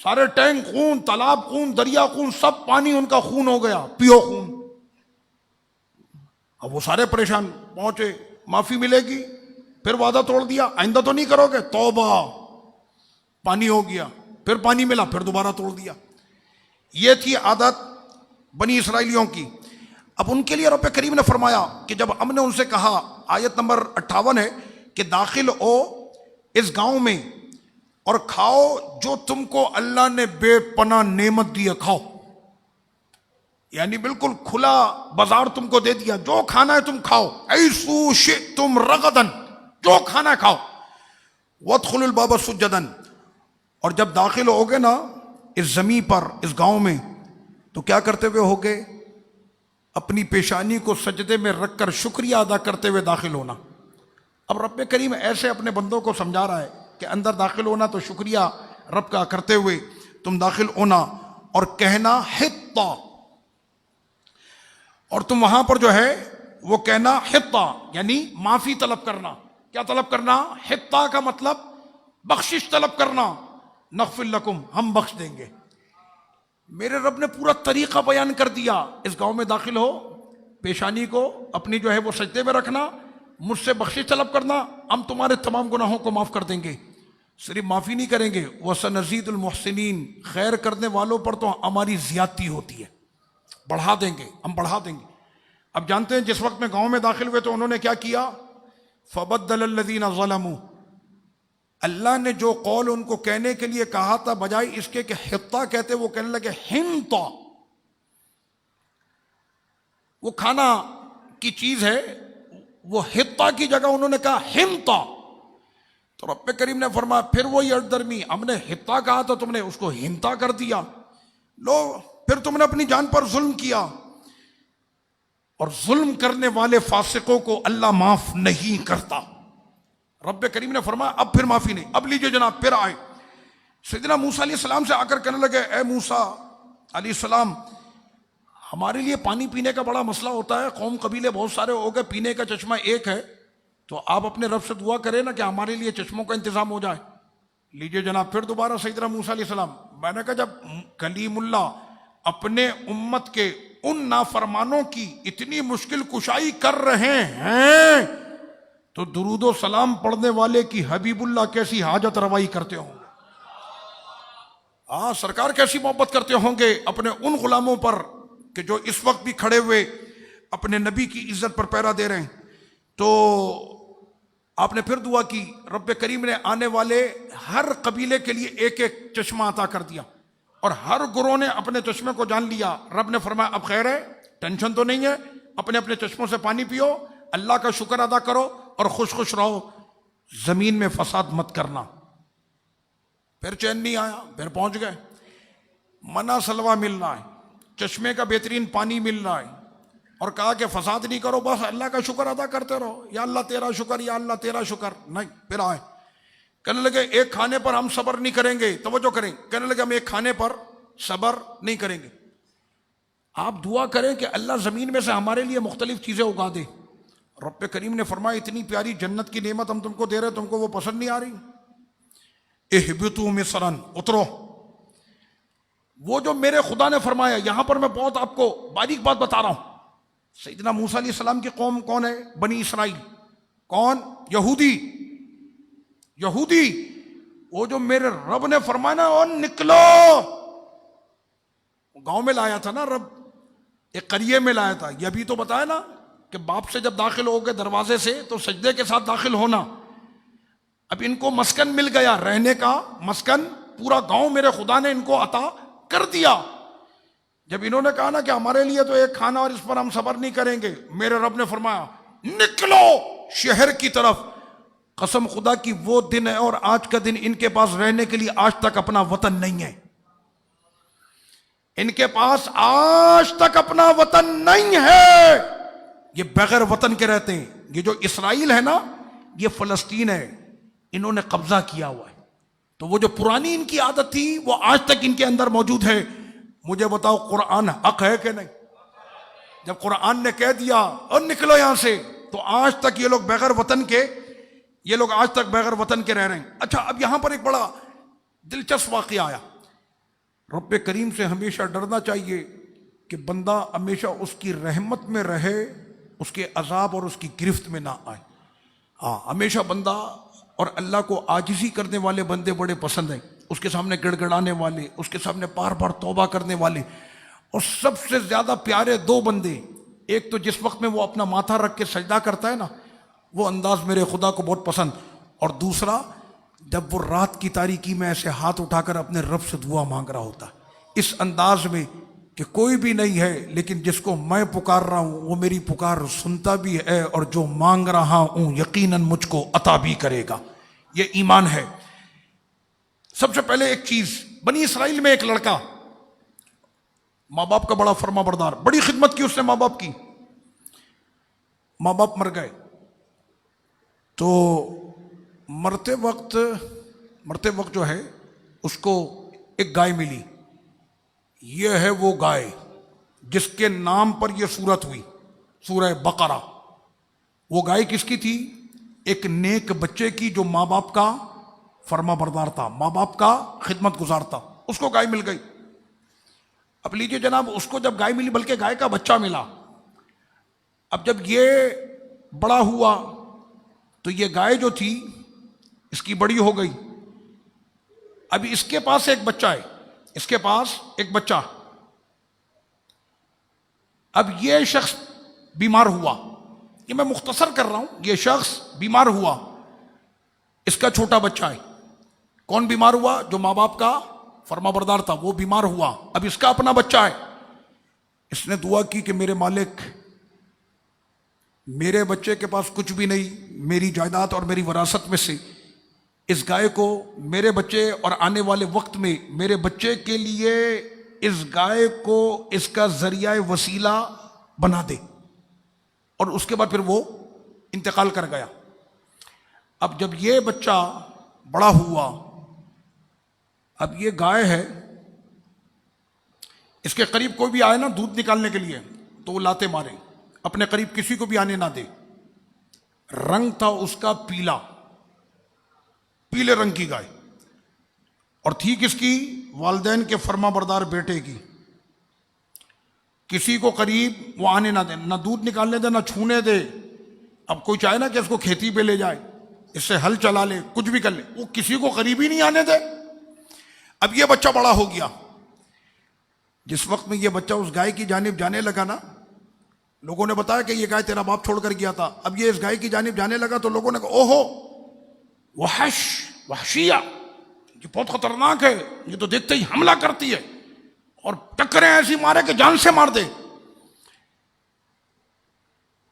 سارے ٹینک خون، تالاب خون، دریا خون، سب پانی ان کا خون ہو گیا، پیو خون. اب وہ سارے پریشان، پہنچے، معافی ملے گی، پھر وعدہ توڑ دیا، آئندہ تو نہیں کرو گے، توبہ، پانی ہو گیا، پھر پانی ملا، پھر دوبارہ توڑ دیا. یہ تھی عادت بنی اسرائیلیوں کی. اب ان کے لیے رب کریم نے فرمایا کہ جب ہم نے ان سے کہا، آیت نمبر 58 ہے کہ داخل ہو اس گاؤں میں اور کھاؤ جو تم کو اللہ نے بے پناہ نعمت دی ہے، کھاؤ. یعنی بالکل کھلا بازار تم کو دے دیا، جو کھانا ہے تم کھاؤ، ایسو شئتم رغدن، جو کھانا ہے کھاؤ. وادخلوا الباب سجدا، اور جب داخل ہوگے نا اس زمین پر، اس گاؤں میں، تو کیا کرتے ہوئے ہوگے؟ اپنی پیشانی کو سجدے میں رکھ کر شکریہ ادا کرتے ہوئے داخل ہونا. اب رب کریم ایسے اپنے بندوں کو سمجھا رہا ہے کہ اندر داخل ہونا تو شکریہ رب کا کرتے ہوئے تم داخل ہونا، اور کہنا حطہ، اور تم وہاں پر جو ہے وہ کہنا حطہ، یعنی معافی طلب کرنا. کیا طلب کرنا؟ حطہ کا مطلب بخشش طلب کرنا. نغفر لکم، ہم بخش دیں گے. میرے رب نے پورا طریقہ بیان کر دیا. اس گاؤں میں داخل ہو، پیشانی کو اپنی جو ہے وہ سجدے میں رکھنا، مجھ سے بخشش طلب کرنا، ہم تمہارے تمام گناہوں کو معاف کر دیں گے. صرف معافی نہیں کریں گے، وَسَنَزِيدُ الْمُحْسِنِينَ، خیر کرنے والوں پر تو ہماری زیادتی ہوتی ہے، بڑھا دیں گے، ہم بڑھا دیں گے. اب جانتے ہیں جس وقت میں گاؤں میں داخل ہوئے تو انہوں نے کیا کیا؟ فَبَدَّلَ الَّذِينَ ظَلَمُوا، اللہ نے جو قول ان کو کہنے کے لیے کہا تھا، بجائے اس کے کہ حطہ کہتے، وہ کہنے لگے ہنطا. وہ کھانا کی چیز ہے، وہ حطہ کی جگہ انہوں نے کہا ہنطا. تو رب کریم نے فرمایا پھر وہی اردرمی، ہم نے حطہ کہا تو تم نے اس کو ہنطا کر دیا. لو، پھر تم نے اپنی جان پر ظلم کیا، اور ظلم کرنے والے فاسقوں کو اللہ معاف نہیں کرتا. رب کریم نے فرمایا اب پھر معافی نہیں، اب لیجئے جناب. پھر آئے سیدنا موسیٰ علیہ السلام سے آ کر کہنے لگے، اے موسیٰ علیہ السلام، ہمارے لیے پانی پینے کا بڑا مسئلہ ہوتا ہے، قوم قبیلے بہت سارے ہو گئے، پینے کا چشمہ ایک ہے، تو آپ اپنے رب سے دعا کریں نا کہ ہمارے لیے چشموں کا انتظام ہو جائے. لیجئے جناب. پھر دوبارہ سیدنا موسیٰ علیہ السلام، میں نے کہا جب کلیم اللہ اپنے امت کے ان نافرمانوں کی اتنی مشکل کشائی کر رہے ہیں تو درود و سلام پڑھنے والے کی حبیب اللہ کیسی حاجت روائی کرتے ہوں گے، سرکار کیسی محبت کرتے ہوں گے اپنے ان غلاموں پر کہ جو اس وقت بھی کھڑے ہوئے اپنے نبی کی عزت پر پہرا دے رہے ہیں. تو آپ نے پھر دعا کی، رب کریم نے آنے والے ہر قبیلے کے لیے ایک ایک چشمہ عطا کر دیا، اور ہر گروہ نے اپنے چشمے کو جان لیا. رب نے فرمایا اب خیر ہے، ٹینشن تو نہیں ہے، اپنے اپنے چشموں سے پانی پیو، اللہ کا شکر ادا کرو اور خوش خوش رہو، زمین میں فساد مت کرنا. پھر چین نہیں آیا، پھر پہنچ گئے، منع سلوہ مل رہا ہے، چشمے کا بہترین پانی مل رہا ہے، اور کہا کہ فساد نہیں کرو، بس اللہ کا شکر ادا کرتے رہو، یا اللہ تیرا شکر، یا اللہ تیرا شکر. نہیں، پھر آئے کہنے لگے ایک کھانے پر ہم صبر نہیں کریں گے. توجہ کریں، کہنے لگے ہم ایک کھانے پر صبر نہیں کریں گے. آپ دعا کریں کہ اللہ زمین میں سے ہمارے لیے مختلف چیزیں اگا دے. رب کریم نے فرمایا اتنی پیاری جنت کی نعمت ہم تم کو دے رہے، تم کو وہ پسند نہیں آ رہی؟ اہبطوا مصرا، اترو. وہ جو میرے خدا نے فرمایا، یہاں پر میں بہت آپ کو باریک بات بتا رہا ہوں. سیدنا موسیٰ علیہ السلام کی قوم کون ہے؟ بنی اسرائیل. کون؟ یہودی. یہودی. وہ جو میرے رب نے فرمایا نا، اور نکلو، گاؤں میں لایا تھا نا رب، ایک قریے میں لایا تھا. یہ بھی تو بتایا نا کہ باپ سے جب داخل ہو گئے دروازے سے تو سجدے کے ساتھ داخل ہونا. اب ان کو مسکن مل گیا، رہنے کا مسکن پورا گاؤں میرے خدا نے ان کو عطا کر دیا. جب انہوں نے کہا نا کہ ہمارے لیے تو ایک کھانا اور اس پر ہم صبر نہیں کریں گے، میرے رب نے فرمایا نکلو شہر کی طرف. قسم خدا کی وہ دن ہے اور آج کا دن ان کے پاس رہنے کے لیے آج تک اپنا وطن نہیں ہے. ان کے پاس آج تک اپنا وطن نہیں ہے، یہ بغیر وطن کے رہتے ہیں. یہ جو اسرائیل ہے نا، یہ فلسطین ہے، انہوں نے قبضہ کیا ہوا ہے. تو وہ جو پرانی ان کی عادت تھی وہ آج تک ان کے اندر موجود ہے. مجھے بتاؤ قرآن حق ہے کہ نہیں؟ جب قرآن نے کہہ دیا اور نکلو یہاں سے، تو آج تک یہ لوگ بغیر وطن کے بغیر وطن کے رہ رہے ہیں. اچھا، اب یہاں پر ایک بڑا دلچسپ واقعہ آیا. رب کریم سے ہمیشہ ڈرنا چاہیے کہ بندہ ہمیشہ اس کی رحمت میں رہے، اس کے عذاب اور اس کی گرفت میں نہ آئے. ہمیشہ بندہ اور اللہ کو عاجزی کرنے والے بندے بڑے پسند ہیں، اس کے سامنے گڑ گڑانے والے، اس کے سامنے بار بار توبہ کرنے والے. اور سب سے زیادہ پیارے دو بندے، ایک تو جس وقت میں وہ اپنا ماتھا رکھ کے سجدہ کرتا ہے نا، وہ انداز میرے خدا کو بہت پسند. اور دوسرا، جب وہ رات کی تاریکی میں ایسے ہاتھ اٹھا کر اپنے رب سے دعا مانگ رہا ہوتا ہے، اس انداز میں کہ کوئی بھی نہیں ہے لیکن جس کو میں پکار رہا ہوں وہ میری پکار سنتا بھی ہے، اور جو مانگ رہا ہوں یقیناً مجھ کو عطا بھی کرے گا. یہ ایمان ہے. سب سے پہلے ایک چیز، بنی اسرائیل میں ایک لڑکا ماں باپ کا بڑا فرما بردار، بڑی خدمت کی اس نے ماں باپ کی. ماں باپ مر گئے تو مرتے وقت جو ہے اس کو ایک گائے ملی. یہ ہے وہ گائے جس کے نام پر یہ سورت ہوئی، سورہ بقرہ. وہ گائے کس کی تھی؟ ایک نیک بچے کی جو ماں باپ کا فرما بردار تھا، ماں باپ کا خدمت گزار تھا. اس کو گائے مل گئی. اب لیجئے جناب، اس کو جب گائے ملی، بلکہ گائے کا بچہ ملا. اب جب یہ بڑا ہوا تو یہ گائے جو تھی اس کی بڑی ہو گئی. ابھی اس کے پاس ایک بچہ. اب یہ شخص بیمار ہوا. یہ میں مختصر کر رہا ہوں. یہ شخص بیمار ہوا، اس کا چھوٹا بچہ ہے. کون بیمار ہوا؟ جو ماں باپ کا فرما بردار تھا وہ بیمار ہوا. اب اس کا اپنا بچہ ہے. اس نے دعا کی کہ میرے مالک، میرے بچے کے پاس کچھ بھی نہیں، میری جائیداد اور میری وراثت میں سے اس گائے کو میرے بچے اور آنے والے وقت میں میرے بچے کے لیے اس گائے کو اس کا ذریعہ وسیلہ بنا دے. اور اس کے بعد پھر وہ انتقال کر گیا. اب جب یہ بچہ بڑا ہوا، اب یہ گائے ہے، اس کے قریب کوئی بھی آئے نا دودھ نکالنے کے لیے تو وہ لاتے مارے، اپنے قریب کسی کو بھی آنے نہ دے. رنگ تھا اس کا پیلا، پیلے رنگ کی گائے. اور تھی کس کی؟ والدین کے فرما بردار بیٹے کی. کسی کو قریب وہ آنے نہ دے، نہ دودھ نکالنے دے، نہ چھونے دے. اب کوئی چاہے نا کہ اس کو کھیتی پہ لے جائے، اس سے ہل چلا لے، کچھ بھی کر لے، وہ کسی کو قریب ہی نہیں آنے دے. اب یہ بچہ بڑا ہو گیا. جس وقت میں یہ بچہ اس گائے کی جانب جانے لگا نا، لوگوں نے بتایا کہ یہ گائے تیرا باپ چھوڑ کر گیا تھا. اب یہ اس گائے کی جانب جانے لگا تو لوگوں نے کہا اوہو وحشیہ، یہ بہت خطرناک ہے، یہ تو دیکھتے ہی حملہ کرتی ہے اور ٹکریں ایسی مارے کہ جان سے مار دے.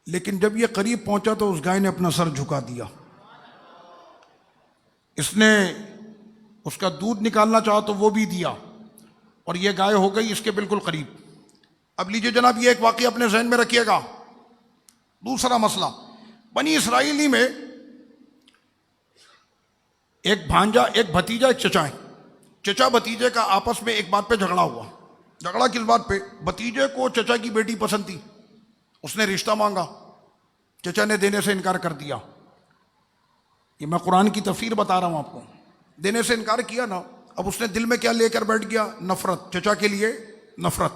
لیکن جب یہ قریب پہنچا تو اس گائے نے اپنا سر جھکا دیا. اس نے اس کا دودھ نکالنا چاہا تو وہ بھی دیا، اور یہ گائے ہو گئی اس کے بالکل قریب. اب لیجئے جناب، یہ ایک واقعہ اپنے ذہن میں رکھیے گا. دوسرا مسئلہ، بنی اسرائیلی میں ایک بھانجا، ایک بھتیجا، ایک چچا ہے. چچا بھتیجے کا آپس میں ایک بات پہ جھگڑا ہوا. جھگڑا کس بات پہ؟ بھتیجے کو چچا کی بیٹی پسند تھی، اس نے رشتہ مانگا، چچا نے دینے سے انکار کر دیا. یہ میں قرآن کی تفسیر بتا رہا ہوں آپ کو. دینے سے انکار کیا نا، اب اس نے دل میں کیا لے کر بیٹھ گیا؟ نفرت، چچا کے لیے نفرت.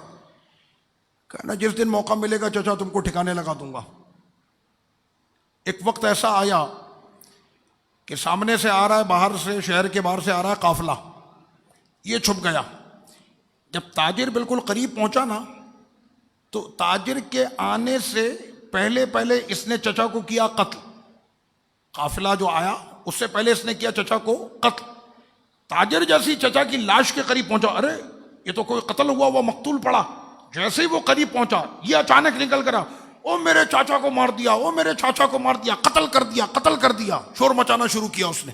کہنا جس دن موقع ملے گا چچا تم کو ٹھکانے لگا دوں گا. ایک وقت ایسا آیا کہ سامنے سے آ رہا ہے، باہر سے، شہر کے باہر سے آ رہا ہے قافلہ. یہ چھپ گیا. جب تاجر بالکل قریب پہنچا نا تو تاجر کے آنے سے پہلے اس نے چچا کو کیا قتل. قافلہ جو آیا اس سے پہلے اس نے کیا چچا کو قتل. تاجر جیسی چچا کی لاش کے قریب پہنچا، ارے یہ تو کوئی قتل ہوا وہ مقتول پڑا. جیسے ہی وہ قریب پہنچا، یہ اچانک نکل کر او میرے چاچا کو مار دیا، او میرے چاچا کو مار دیا، قتل کر دیا، قتل کر دیا. شور مچانا شروع کیا اس نے.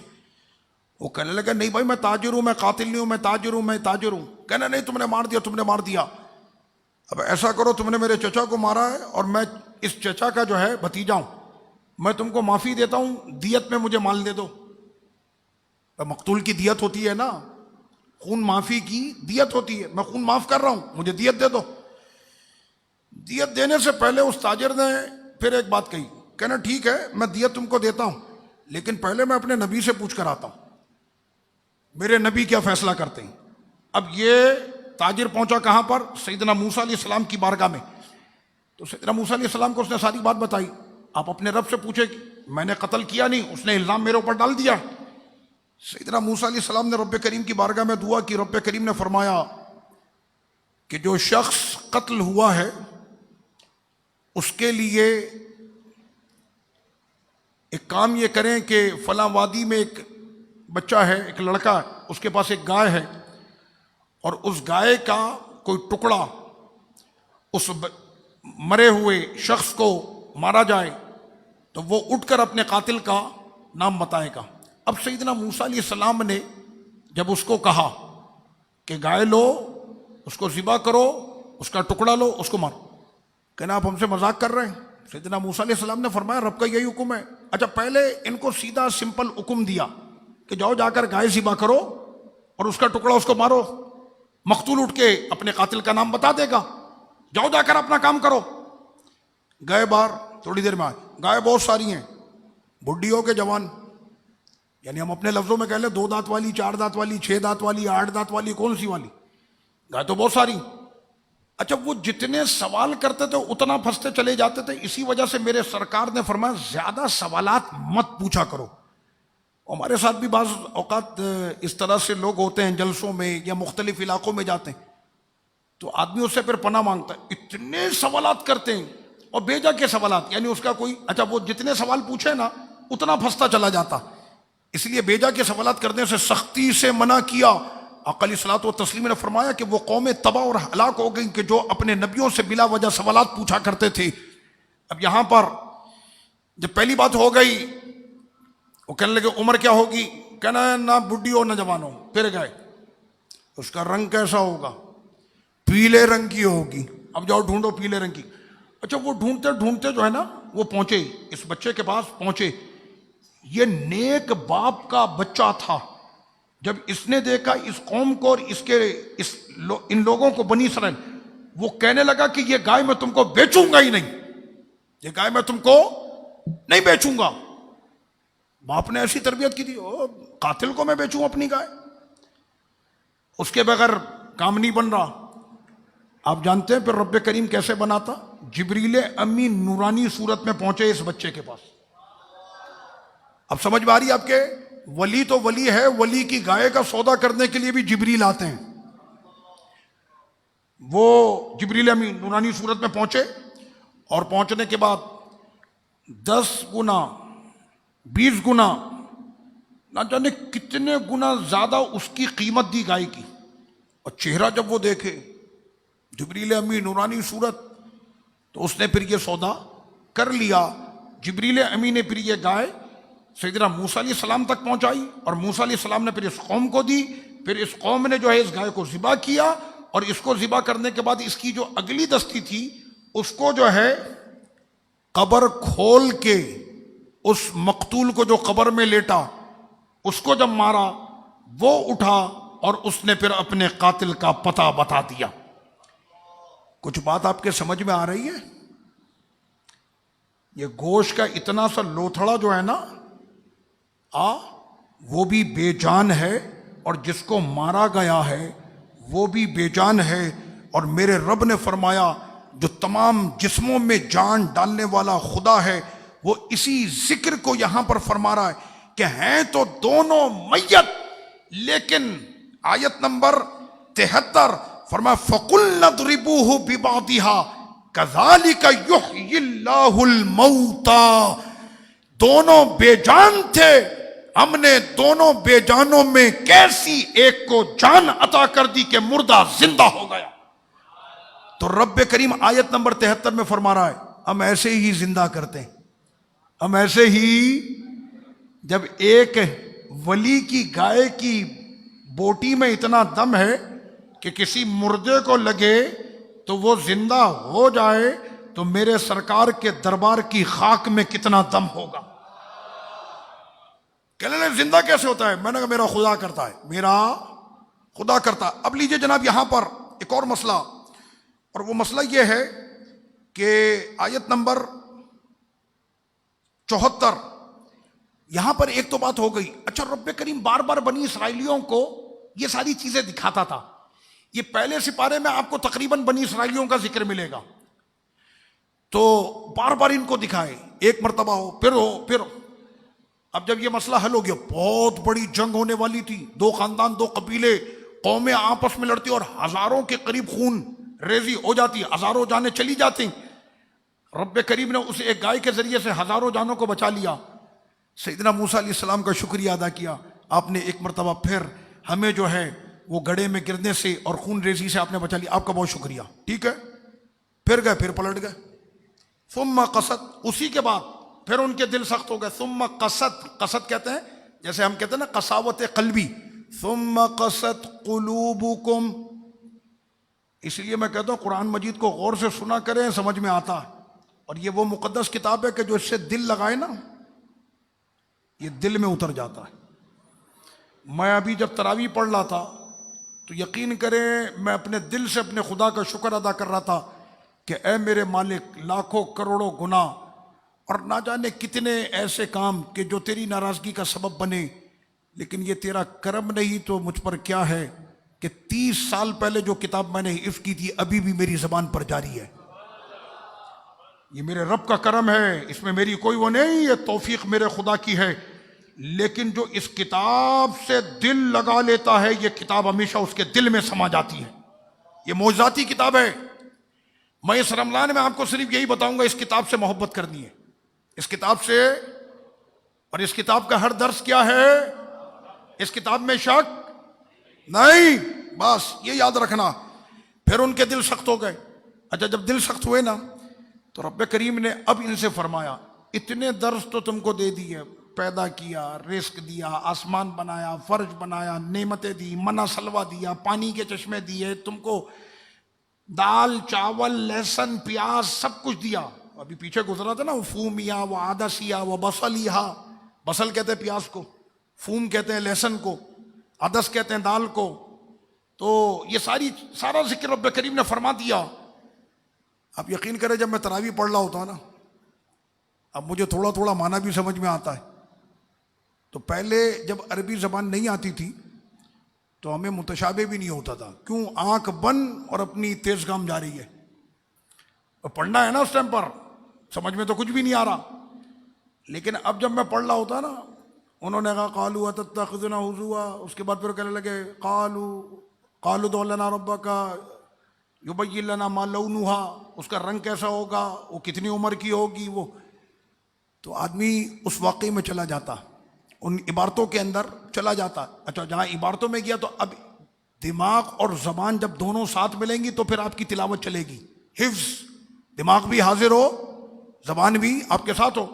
وہ کہنے لگا نہیں بھائی میں تاجر ہوں، میں قاتل نہیں ہوں، میں تاجر ہوں، میں تاجر ہوں. کہنا نہیں تم نے مار دیا، تم نے مار دیا. اب ایسا کرو تم نے میرے چچا کو مارا ہے اور میں اس چچا کا جو ہے بھتیجا ہوں، میں تم کو معافی دیتا ہوں، دیت میں مجھے مال دے دو. مقتول کی دیت ہوتی ہے نا، خون معافی کی دیت ہوتی ہے، میں خون معاف کر رہا ہوں، مجھے دیت دے دو. دیت دینے سے پہلے اس تاجر نے پھر ایک بات کہی، کہنا ٹھیک ہے میں دیت تم کو دیتا ہوں، لیکن پہلے میں اپنے نبی سے پوچھ کر آتا ہوں میرے نبی کیا فیصلہ کرتے ہیں. اب یہ تاجر پہنچا کہاں پر؟ سیدنا موسیٰ علیہ السلام کی بارگاہ میں. تو سیدنا موسیٰ علیہ السلام کو اس نے ساری بات بتائی. آپ اپنے رب سے پوچھے کہ میں نے قتل کیا نہیں، اس نے الزام میرے اوپر ڈال دیا. سیدنا موسیٰ علیہ السلام نے رب کریم کی بارگاہ میں دعا کی. رب کریم نے فرمایا کہ جو شخص قتل ہوا ہے اس کے لیے ایک کام یہ کریں کہ فلاں وادی میں ایک بچہ ہے، ایک لڑکا ہے، اس کے پاس ایک گائے ہے، اور اس گائے کا کوئی ٹکڑا اس مرے ہوئے شخص کو مارا جائے تو وہ اٹھ کر اپنے قاتل کا نام بتائے گا. اب سیدنا موسیٰ علیہ السلام نے جب اس کو کہا کہ گائے لو، اس کو ذبح کرو، اس کا ٹکڑا لو، اس کو مارو، کہنا آپ ہم سے مذاق کر رہے ہیں؟ سیدنا موسیٰ علیہ السلام نے فرمایا رب کا یہی حکم ہے. اچھا پہلے ان کو سیدھا سمپل حکم دیا کہ جاؤ جا کر گائے ذبح کرو اور اس کا ٹکڑا اس کو مارو. مقتول اٹھ کے اپنے قاتل کا نام بتا دے گا، جاؤ جا کر اپنا کام کرو. گئے باہر، تھوڑی دیر میں آئے، گائے بہت ساری ہیں، بڈھی ہو کے جوان، یعنی ہم اپنے لفظوں میں کہہ لیں 2 دانت والی، 4 دانت والی، 6 دانت والی، 8 دانت والی، کون سی والی؟ گائے تو بہت ساری. اچھا وہ جتنے سوال کرتے تھے اتنا پھنستے چلے جاتے تھے. اسی وجہ سے میرے سرکار نے فرمایا زیادہ سوالات مت پوچھا کرو. ہمارے ساتھ بھی بعض اوقات اس طرح سے لوگ ہوتے ہیں، جلسوں میں یا مختلف علاقوں میں جاتے ہیں تو آدمی اس سے پھر پناہ مانگتا ہے، اتنے سوالات کرتے ہیں اور بے جا کے سوالات، یعنی اس کا کوئی، اچھا وہ جتنے سوال پوچھے نا اتنا پھنستا چلا جاتا. اس لیے بے جا کے سوالات کرنے سے سختی سے منع کیا. آقا علیہ الصلوۃ والتسلیم نے فرمایا کہ وہ قومیں تباہ اور ہلاک ہو گئیں کہ جو اپنے نبیوں سے بلا وجہ سوالات پوچھا کرتے تھے. اب یہاں پر جب پہلی بات ہو گئی، وہ کہنے لگے عمر کیا ہوگی؟ کہنا ہے نہ بڈھی ہو نہ جوان ہو. پھر گئے، اس کا رنگ کیسا ہوگا؟ پیلے رنگ کی ہوگی. اب جاؤ ڈھونڈو پیلے رنگ کی. اچھا وہ ڈھونڈتے ڈھونڈتے جو ہے نا وہ پہنچے، اس بچے کے پاس پہنچے. یہ نیک باپ کا بچہ تھا. جب اس نے دیکھا اس قوم کو اور ان لوگوں کو، بنی اسرائیل، وہ کہنے لگا کہ یہ گائے میں تم کو بیچوں گا ہی نہیں، یہ گائے میں تم کو نہیں بیچوں گا. باپ نے ایسی تربیت کی تھی، قاتل کو میں بیچوں اپنی گائے؟ اس کے بغیر کام نہیں بن رہا. آپ جانتے ہیں پھر رب کریم کیسے بناتا؟ جبریل امی نورانی صورت میں پہنچے اس بچے کے پاس. اب سمجھ میں آ رہی ہے آپ کے؟ ولی تو ولی ہے، ولی کی گائے کا سودا کرنے کے لیے بھی جبریل آتے ہیں. وہ جبریل امی نورانی صورت میں پہنچے اور پہنچنے کے بعد 10 گنا 20 گنا نہ جانے کتنے گنا زیادہ اس کی قیمت دی گائے کی. اور چہرہ جب وہ دیکھے جبریل امی نورانی صورت، تو اس نے پھر یہ سودا کر لیا. جبریل امی نے پھر یہ گائے سیدنا موسیٰ علیہ السلام تک پہنچائی اور موسیٰ علیہ السلام نے پھر اس قوم کو دی. پھر اس قوم نے جو ہے اس گائے کو ذبح کیا، اور اس کو ذبح کرنے کے بعد اس کی جو اگلی دستی تھی اس کو جو ہے قبر کھول کے اس مقتول کو جو قبر میں لیٹا اس کو جب مارا، وہ اٹھا اور اس نے پھر اپنے قاتل کا پتہ بتا دیا. کچھ بات آپ کے سمجھ میں آ رہی ہے؟ یہ گوشت کا اتنا سا لوتھڑا جو ہے نا، وہ بھی بے جان ہے، اور جس کو مارا گیا ہے وہ بھی بے جان ہے. اور میرے رب نے فرمایا جو تمام جسموں میں جان ڈالنے والا خدا ہے وہ اسی ذکر کو یہاں پر فرما رہا ہے کہ ہیں تو دونوں میت، لیکن آیت نمبر 73 فرمایا فَقُلْنَا اضْرِبُوهُ بِبَعْضِهَا كَذَلِكَ يُحْيِي اللَّهُ الْمَوْتَى. دونوں بے جان تھے، ہم نے دونوں بے جانوں میں کیسی ایک کو جان عطا کر دی کہ مردہ زندہ ہو گیا. تو رب کریم آیت نمبر 73 میں فرما رہا ہے ہم ایسے ہی زندہ کرتے ہیں. ہم ایسے ہی، جب ایک ولی کی گائے کی بوٹی میں اتنا دم ہے کہ کسی مردے کو لگے تو وہ زندہ ہو جائے تو میرے سرکار کے دربار کی خاک میں کتنا دم ہوگا. کہنے لگے زندہ کیسے ہوتا ہے؟ میں نے کہا میرا خدا کرتا ہے، میرا خدا کرتا ہے. اب لیجئے جناب یہاں پر ایک اور مسئلہ، اور وہ مسئلہ یہ ہے کہ آیت نمبر 74 یہاں پر ایک تو بات ہو گئی. اچھا رب کریم بار بار بنی اسرائیلیوں کو یہ ساری چیزیں دکھاتا تھا. یہ پہلے سپارے میں آپ کو تقریباً بنی اسرائیلیوں کا ذکر ملے گا، تو بار بار ان کو دکھائے، ایک مرتبہ ہو پھر ہو پھر ہو. اب جب یہ مسئلہ حل ہو گیا، بہت بڑی جنگ ہونے والی تھی، دو خاندان دو قبیلے قومیں آپس میں لڑتی اور ہزاروں کے قریب خون ریزی ہو جاتی، ہزاروں جانیں چلی جاتی. رب کریم نے اس ایک گائے کے ذریعے سے ہزاروں جانوں کو بچا لیا. سیدنا موسیٰ علیہ السلام کا شکریہ ادا کیا، آپ نے ایک مرتبہ پھر ہمیں جو ہے وہ گڑھے میں گرنے سے اور خون ریزی سے آپ نے بچا لیا، آپ کا بہت شکریہ. ٹھیک ہے، پھر گئے، پھر پلٹ گئے. ثم قست، اسی کے بعد پھر ان کے دل سخت ہو گئے. ثم قست، قست کہتے ہیں جیسے ہم کہتے ہیں نا قساوت قلبی. ثم قست قلوبکم، اس لیے میں کہتا ہوں قرآن مجید کو غور سے سنا کریں، سمجھ میں آتا ہے. اور یہ وہ مقدس کتاب ہے کہ جو اس سے دل لگائے نا یہ دل میں اتر جاتا ہے. میں ابھی جب تراویح پڑھ رہا تھا تو یقین کریں میں اپنے دل سے اپنے خدا کا شکر ادا کر رہا تھا کہ اے میرے مالک، لاکھوں کروڑوں گناہ اور نہ جانے کتنے ایسے کام کہ جو تیری ناراضگی کا سبب بنے، لیکن یہ تیرا کرم نہیں تو مجھ پر کیا ہے کہ 30 سال پہلے جو کتاب میں نے حفظ کی تھی ابھی بھی میری زبان پر جاری ہے. یہ میرے رب کا کرم ہے، اس میں میری کوئی وہ نہیں، یہ توفیق میرے خدا کی ہے. لیکن جو اس کتاب سے دل لگا لیتا ہے یہ کتاب ہمیشہ اس کے دل میں سما جاتی ہے. یہ معجزاتی کتاب ہے. میں اس رمضان میں آپ کو صرف یہی بتاؤں گا، اس کتاب سے محبت کرنی ہے، اس کتاب سے. اور اس کتاب کا ہر درس کیا ہے؟ اس کتاب میں شک نہیں، بس یہ یاد رکھنا. پھر ان کے دل سخت ہو گئے. اچھا جب دل سخت ہوئے نا تو رب کریم نے اب ان سے فرمایا اتنے درس تو تم کو دے دیے، پیدا کیا، رزق دیا، آسمان بنایا، فرش بنایا، نعمتیں دی، منع سلوا دیا، پانی کے چشمے دیے، تم کو دال چاول لہسن پیاز سب کچھ دیا. ابھی پیچھے گزرا تھا نا، وہ فومیا وہ عدسیا وہ بصلیہا، بصل کہتے ہیں پیاز کو، فوم کہتے ہیں لہسن کو، عدس کہتے ہیں دال کو. تو یہ سارا ذکر رب کریم نے فرما دیا. آپ یقین کریں جب میں تراویح پڑھ رہا ہوتا نا، اب مجھے تھوڑا تھوڑا معنی بھی سمجھ میں آتا ہے. تو پہلے جب عربی زبان نہیں آتی تھی تو ہمیں متشابہ بھی نہیں ہوتا تھا، کیوں آنکھ بند اور اپنی تیز گام جا رہی ہے، اور پڑھنا ہے نا اس ٹائم پر، سمجھ میں تو کچھ بھی نہیں آ رہا. لیکن اب جب میں پڑھ رہا ہوتا نا، انہوں نے کہا قالوا اتتخذنا ہزوا، اس کے بعد پھر کہنے لگے قالوا ادع لنا ربک یبین لنا ما لونھا، اس کا رنگ کیسا ہوگا، وہ کتنی عمر کی ہوگی، وہ تو آدمی اس واقعے میں چلا جاتا، ان عبارتوں کے اندر چلا جاتا. اچھا جہاں عبارتوں میں گیا تو اب دماغ اور زبان جب دونوں ساتھ ملیں گی تو پھر آپ کی تلاوت چلے گی. حفظ، دماغ بھی حاضر ہو، زبان بھی آپ کے ساتھ ہو.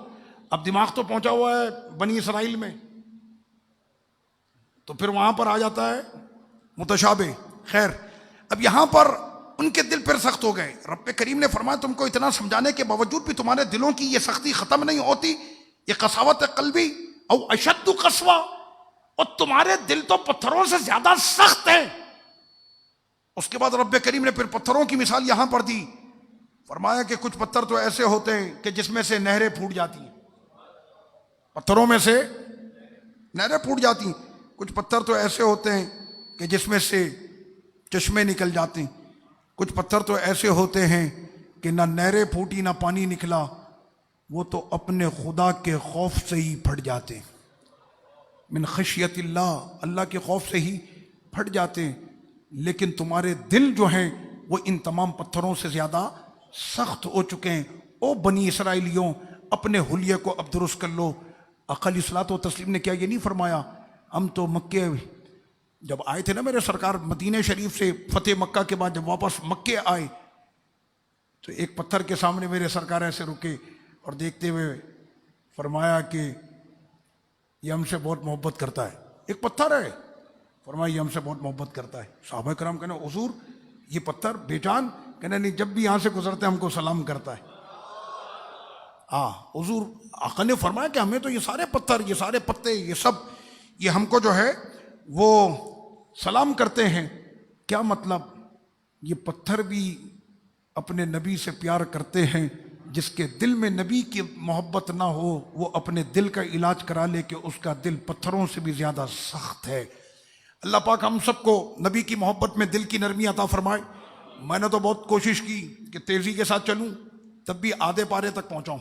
اب دماغ تو پہنچا ہوا ہے بنی اسرائیل میں، تو پھر وہاں پر آ جاتا ہے متشابہ. خیر اب یہاں پر ان کے دل پھر سخت ہو گئے. رب کریم نے فرمایا تم کو اتنا سمجھانے کے باوجود بھی تمہارے دلوں کی یہ سختی ختم نہیں ہوتی، یہ قساوت قلبی او اشد قسوہ، اور تمہارے دل تو پتھروں سے زیادہ سخت ہیں. اس کے بعد رب کریم نے پھر پتھروں کی مثال یہاں پر دی. فرمایا کہ کچھ پتھر تو ایسے ہوتے ہیں کہ جس میں سے نہریں پھوٹ جاتی ہیں، پتھروں میں سے نہریں پھوٹ جاتی ہیں. کچھ پتھر تو ایسے ہوتے ہیں کہ جس میں سے چشمے نکل جاتے ہیں. کچھ پتھر تو ایسے ہوتے ہیں کہ نہ نہریں پھوٹی نہ پانی نکلا، وہ تو اپنے خدا کے خوف سے ہی پھٹ جاتے ہیں. من خشیت اللہ، اللہ کے خوف سے ہی پھٹ جاتے ہیں. لیکن تمہارے دل جو ہیں وہ ان تمام پتھروں سے زیادہ سخت ہو چکے ہیں. او بنی اسرائیلیوں، اپنے حلیے کو اب درست کر لو. آقا علیہ الصلوۃ والتسلیم نے کیا یہ نہیں فرمایا ہم تو مکے جب آئے تھے نا میرے سرکار مدینہ شریف سے فتح مکہ کے بعد جب واپس مکے آئے تو ایک پتھر کے سامنے میرے سرکار ایسے رکے اور دیکھتے ہوئے فرمایا کہ یہ ہم سے بہت محبت کرتا ہے. ایک پتھر ہے, فرمایا یہ ہم سے بہت محبت کرتا ہے. صحابہ کرام کہنے حضور یہ پتھر بے جان؟ کہنے نہیں, جب بھی یہاں سے گزرتے ہم کو سلام کرتا ہے. حضور آقا نے فرمایا کہ ہمیں تو یہ سارے پتھر, یہ سارے پتے, یہ سب, یہ ہم کو جو ہے وہ سلام کرتے ہیں. کیا مطلب؟ یہ پتھر بھی اپنے نبی سے پیار کرتے ہیں. جس کے دل میں نبی کی محبت نہ ہو وہ اپنے دل کا علاج کرا لے کہ اس کا دل پتھروں سے بھی زیادہ سخت ہے. اللہ پاک ہم سب کو نبی کی محبت میں دل کی نرمی عطا فرمائے. میں نے تو بہت کوشش کی کہ تیزی کے ساتھ چلوں, تب بھی آدھے پارے تک پہنچاؤں.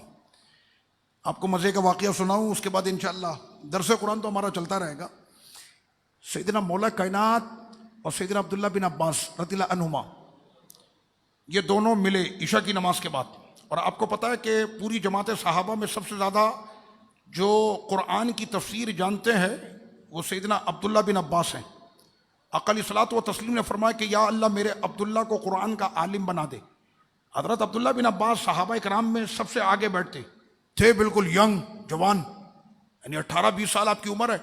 آپ کو مزے کا واقعہ سناؤں, اس کے بعد انشاءاللہ درس قرآن تو ہمارا چلتا رہے گا. سیدنا مولا کائنات اور سیدنا عبداللہ بن عباس رضی اللہ عنہما, یہ دونوں ملے عشاء کی نماز کے بعد. اور آپ کو پتہ ہے کہ پوری جماعت صحابہ میں سب سے زیادہ جو قرآن کی تفسیر جانتے ہیں وہ سیدنا عبداللہ بن عباس ہیں. آقا علیہ الصلوۃ والتسلیم نے فرمایا کہ یا اللہ میرے عبداللہ کو قرآن کا عالم بنا دے. حضرت عبداللہ بن عباس صحابہ کرام میں سب سے آگے بیٹھتے تھے, بالکل ینگ جوان, یعنی 18-20 سال آپ کی عمر ہے.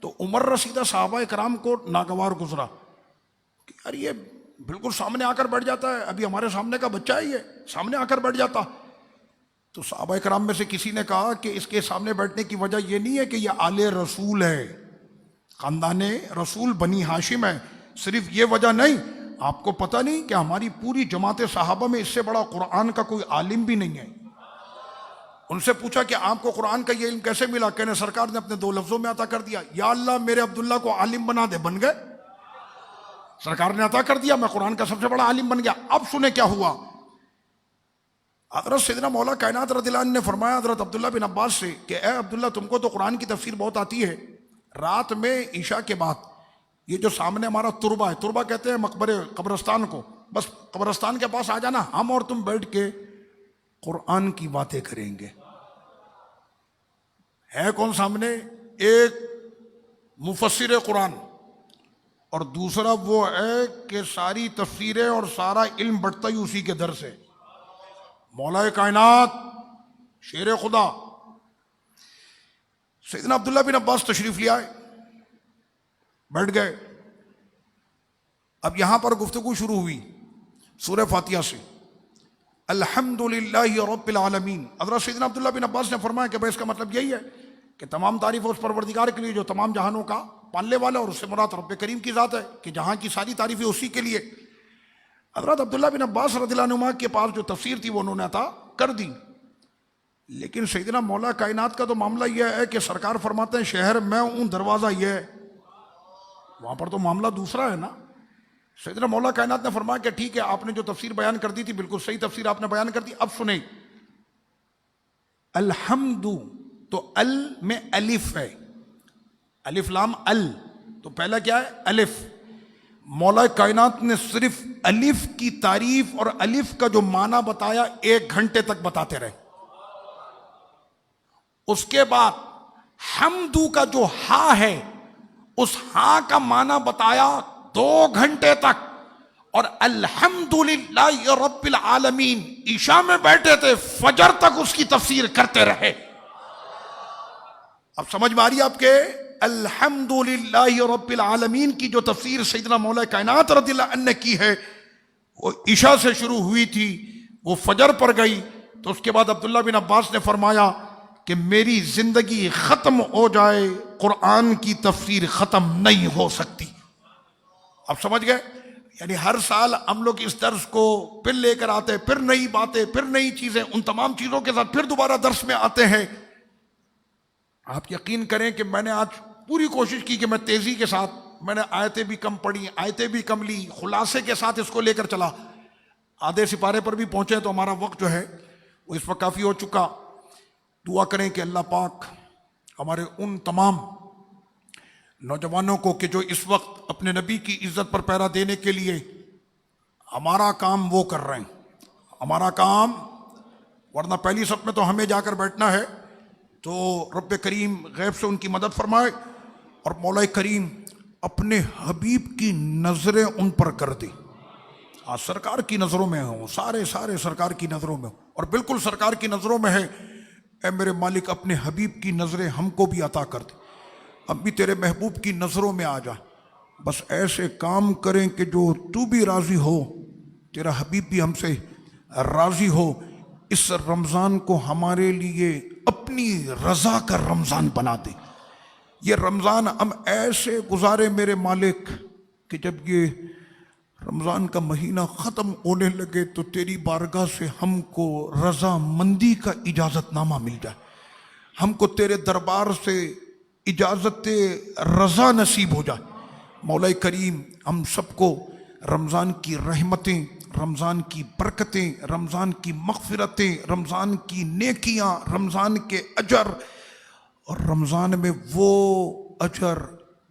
تو عمر رسیدہ صحابہ کرام کو ناگوار گزرا کہ یار یہ بالکل سامنے آ کر بیٹھ جاتا ہے, ابھی ہمارے سامنے کا بچہ ہے, یہ سامنے آ کر بیٹھ جاتا. تو صحابہ کرام میں سے کسی نے کہا کہ اس کے سامنے بیٹھنے کی وجہ یہ نہیں ہے کہ یہ آل رسول ہے, خاندان رسول بنی ہاشم ہے, صرف یہ وجہ نہیں. آپ کو پتہ نہیں کہ ہماری پوری جماعت صحابہ میں اس سے بڑا قرآن کا کوئی عالم بھی نہیں ہے. ان سے پوچھا کہ آپ کو قرآن کا یہ علم کیسے ملا؟ کہنے سرکار نے اپنے 2 لفظوں میں عطا کر دیا, یا اللہ میرے عبداللہ کو عالم بنا دے. بن گئے, سرکار نے عطا کر دیا, میں قرآن کا سب سے بڑا عالم بن گیا. اب سنیں کیا ہوا. حضرت سیدنا مولا کائنات رضی اللہ عنہ نے فرمایا حضرت عبداللہ بن عباس سے کہ اے عبداللہ تم کو تو قرآن کی تفسیر بہت آتی ہے, رات میں عشاء کے بعد یہ جو سامنے ہمارا تربہ ہے, تربہ کہتے ہیں مقبرے قبرستان کو, بس قبرستان کے پاس آ جانا, ہم اور تم بیٹھ کے قرآن کی باتیں کریں گے. ہے کون سامنے؟ ایک مفسر قرآن اور دوسرا وہ ہے کہ ساری تفسیریں اور سارا علم بٹتا ہی اسی کے در سے, مولا کائنات شیر خدا. سیدنا عبداللہ بن عباس تشریف لے آئے, بیٹھ گئے. اب یہاں پر گفتگو شروع ہوئی سورہ فاتحہ سے, الحمدللہ رب العالمین. حضرت سیدنا عبداللہ بن عباس نے فرمایا کہ بھائی اس کا مطلب یہی ہے کہ تمام تعریف اس پروردگار کے لیے جو تمام جہانوں کا پالنے والا, اور اس سے مراد رب کریم کی ذات ہے کہ جہاں کی ساری تعریفیں اسی کے لیے. حضرت عبداللہ بن عباس رضی اللہ عنہ کے پاس جو تفسیر تھی وہ انہوں نے عطا کر دی. لیکن سیدنا مولا کائنات کا تو معاملہ یہ ہے کہ سرکار فرماتے ہیں شہر میں ہوں, دروازہ یہ ہے. وہاں پر تو معاملہ دوسرا ہے نا. سیدنا مولا کائنات نے فرمایا کہ ٹھیک ہے, آپ نے جو تفسیر بیان کر دی تھی بالکل صحیح تفسیر آپ نے بیان کر دی. اب سنیں, الحمد تو ال میں الف ہے, الف لام ال, تو پہلا کیا ہے؟ الف. مولا کائنات نے صرف الف کی تعریف اور الف کا جو معنی بتایا 1 گھنٹے تک بتاتے رہے. اس کے بعد حمدو کا جو ہا ہے اس ہا کا معنی بتایا 2 گھنٹے تک, اور الحمدللہ رب العالمین عشاء میں بیٹھے تھے, فجر تک اس کی تفسیر کرتے رہے. اب سمجھ میں آ رہی ہے آپ کے الحمدللہ رب العالمین کی جو تفسیر سیدنا مولا کائنات رضی اللہ عنہ نے کی ہے وہ عشاء سے شروع ہوئی تھی, وہ فجر پر گئی. تو اس کے بعد عبداللہ بن عباس نے فرمایا کہ میری زندگی ختم ہو جائے قرآن کی تفسیر ختم نہیں ہو سکتی. اب سمجھ گئے؟ یعنی ہر سال ہم لوگ اس درس کو پھر لے کر آتے, پھر نئی باتیں, پھر نئی چیزیں, ان تمام چیزوں کے ساتھ پھر دوبارہ درس میں آتے ہیں. آپ یقین کریں کہ میں نے آج پوری کوشش کی کہ میں تیزی کے ساتھ, میں نے آیتیں بھی کم پڑھی, آیتیں بھی کم لی, خلاصے کے ساتھ اس کو لے کر چلا. آدھے سپارے پر بھی پہنچے تو ہمارا وقت جو ہے وہ اس وقت کافی ہو چکا. دعا کریں کہ اللہ پاک ہمارے ان تمام نوجوانوں کو کہ جو اس وقت اپنے نبی کی عزت پر پہرا دینے کے لیے ہمارا کام وہ کر رہے ہیں, ہمارا کام, ورنہ پہلی صف میں تو ہمیں جا کر بیٹھنا ہے. تو رب کریم غیب سے ان کی مدد فرمائے اور مولا کریم اپنے حبیب کی نظریں ان پر کر دے. سرکار کی نظروں میں ہوں, سارے سرکار کی نظروں میں ہوں, اور بالکل سرکار کی نظروں میں ہے. اے میرے مالک اپنے حبیب کی نظریں ہم کو بھی عطا کر دے. ہم بھی تیرے محبوب کی نظروں میں آ جا، بس ایسے کام کریں کہ جو تو بھی راضی ہو، تیرا حبیب بھی ہم سے راضی ہو۔ اس رمضان کو ہمارے لیے اپنی رضا کا رمضان بنا دے۔ یہ رمضان ہم ایسے گزارے میرے مالک کہ جب یہ رمضان کا مہینہ ختم ہونے لگے تو تیری بارگاہ سے ہم کو رضا مندی کا اجازت نامہ مل جائے، ہم کو تیرے دربار سے اجازت رضا نصیب ہو جائے۔ مولا کریم ہم سب کو رمضان کی رحمتیں، رمضان کی برکتیں، رمضان کی مغفرتیں، رمضان کی نیکیاں، رمضان کے اجر، اور رمضان میں وہ اجر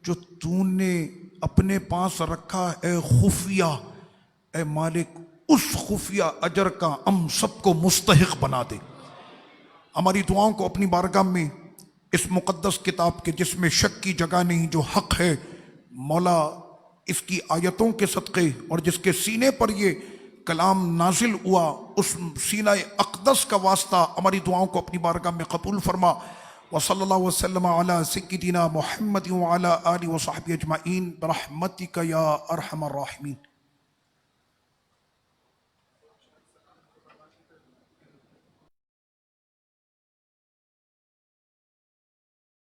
جو تو نے اپنے پاس رکھا ہے خفیہ، اے مالک اس خفیہ اجر کا ہم سب کو مستحق بنا دے۔ ہماری دعاؤں کو اپنی بارگاہ میں اس مقدس کتاب کے جس میں شک کی جگہ نہیں، جو حق ہے، مولا اس کی آیتوں کے صدقے اور جس کے سینے پر یہ کلام نازل ہوا، اس سینہ اقدس کا واسطہ ہماری دعاؤں کو اپنی بارگاہ میں قبول فرما۔ وصلی اللہ وسلم علی سیدنا محمد وعلی آلہ وصحبہ اجمعین برحمتک یا ارحم الراحمین۔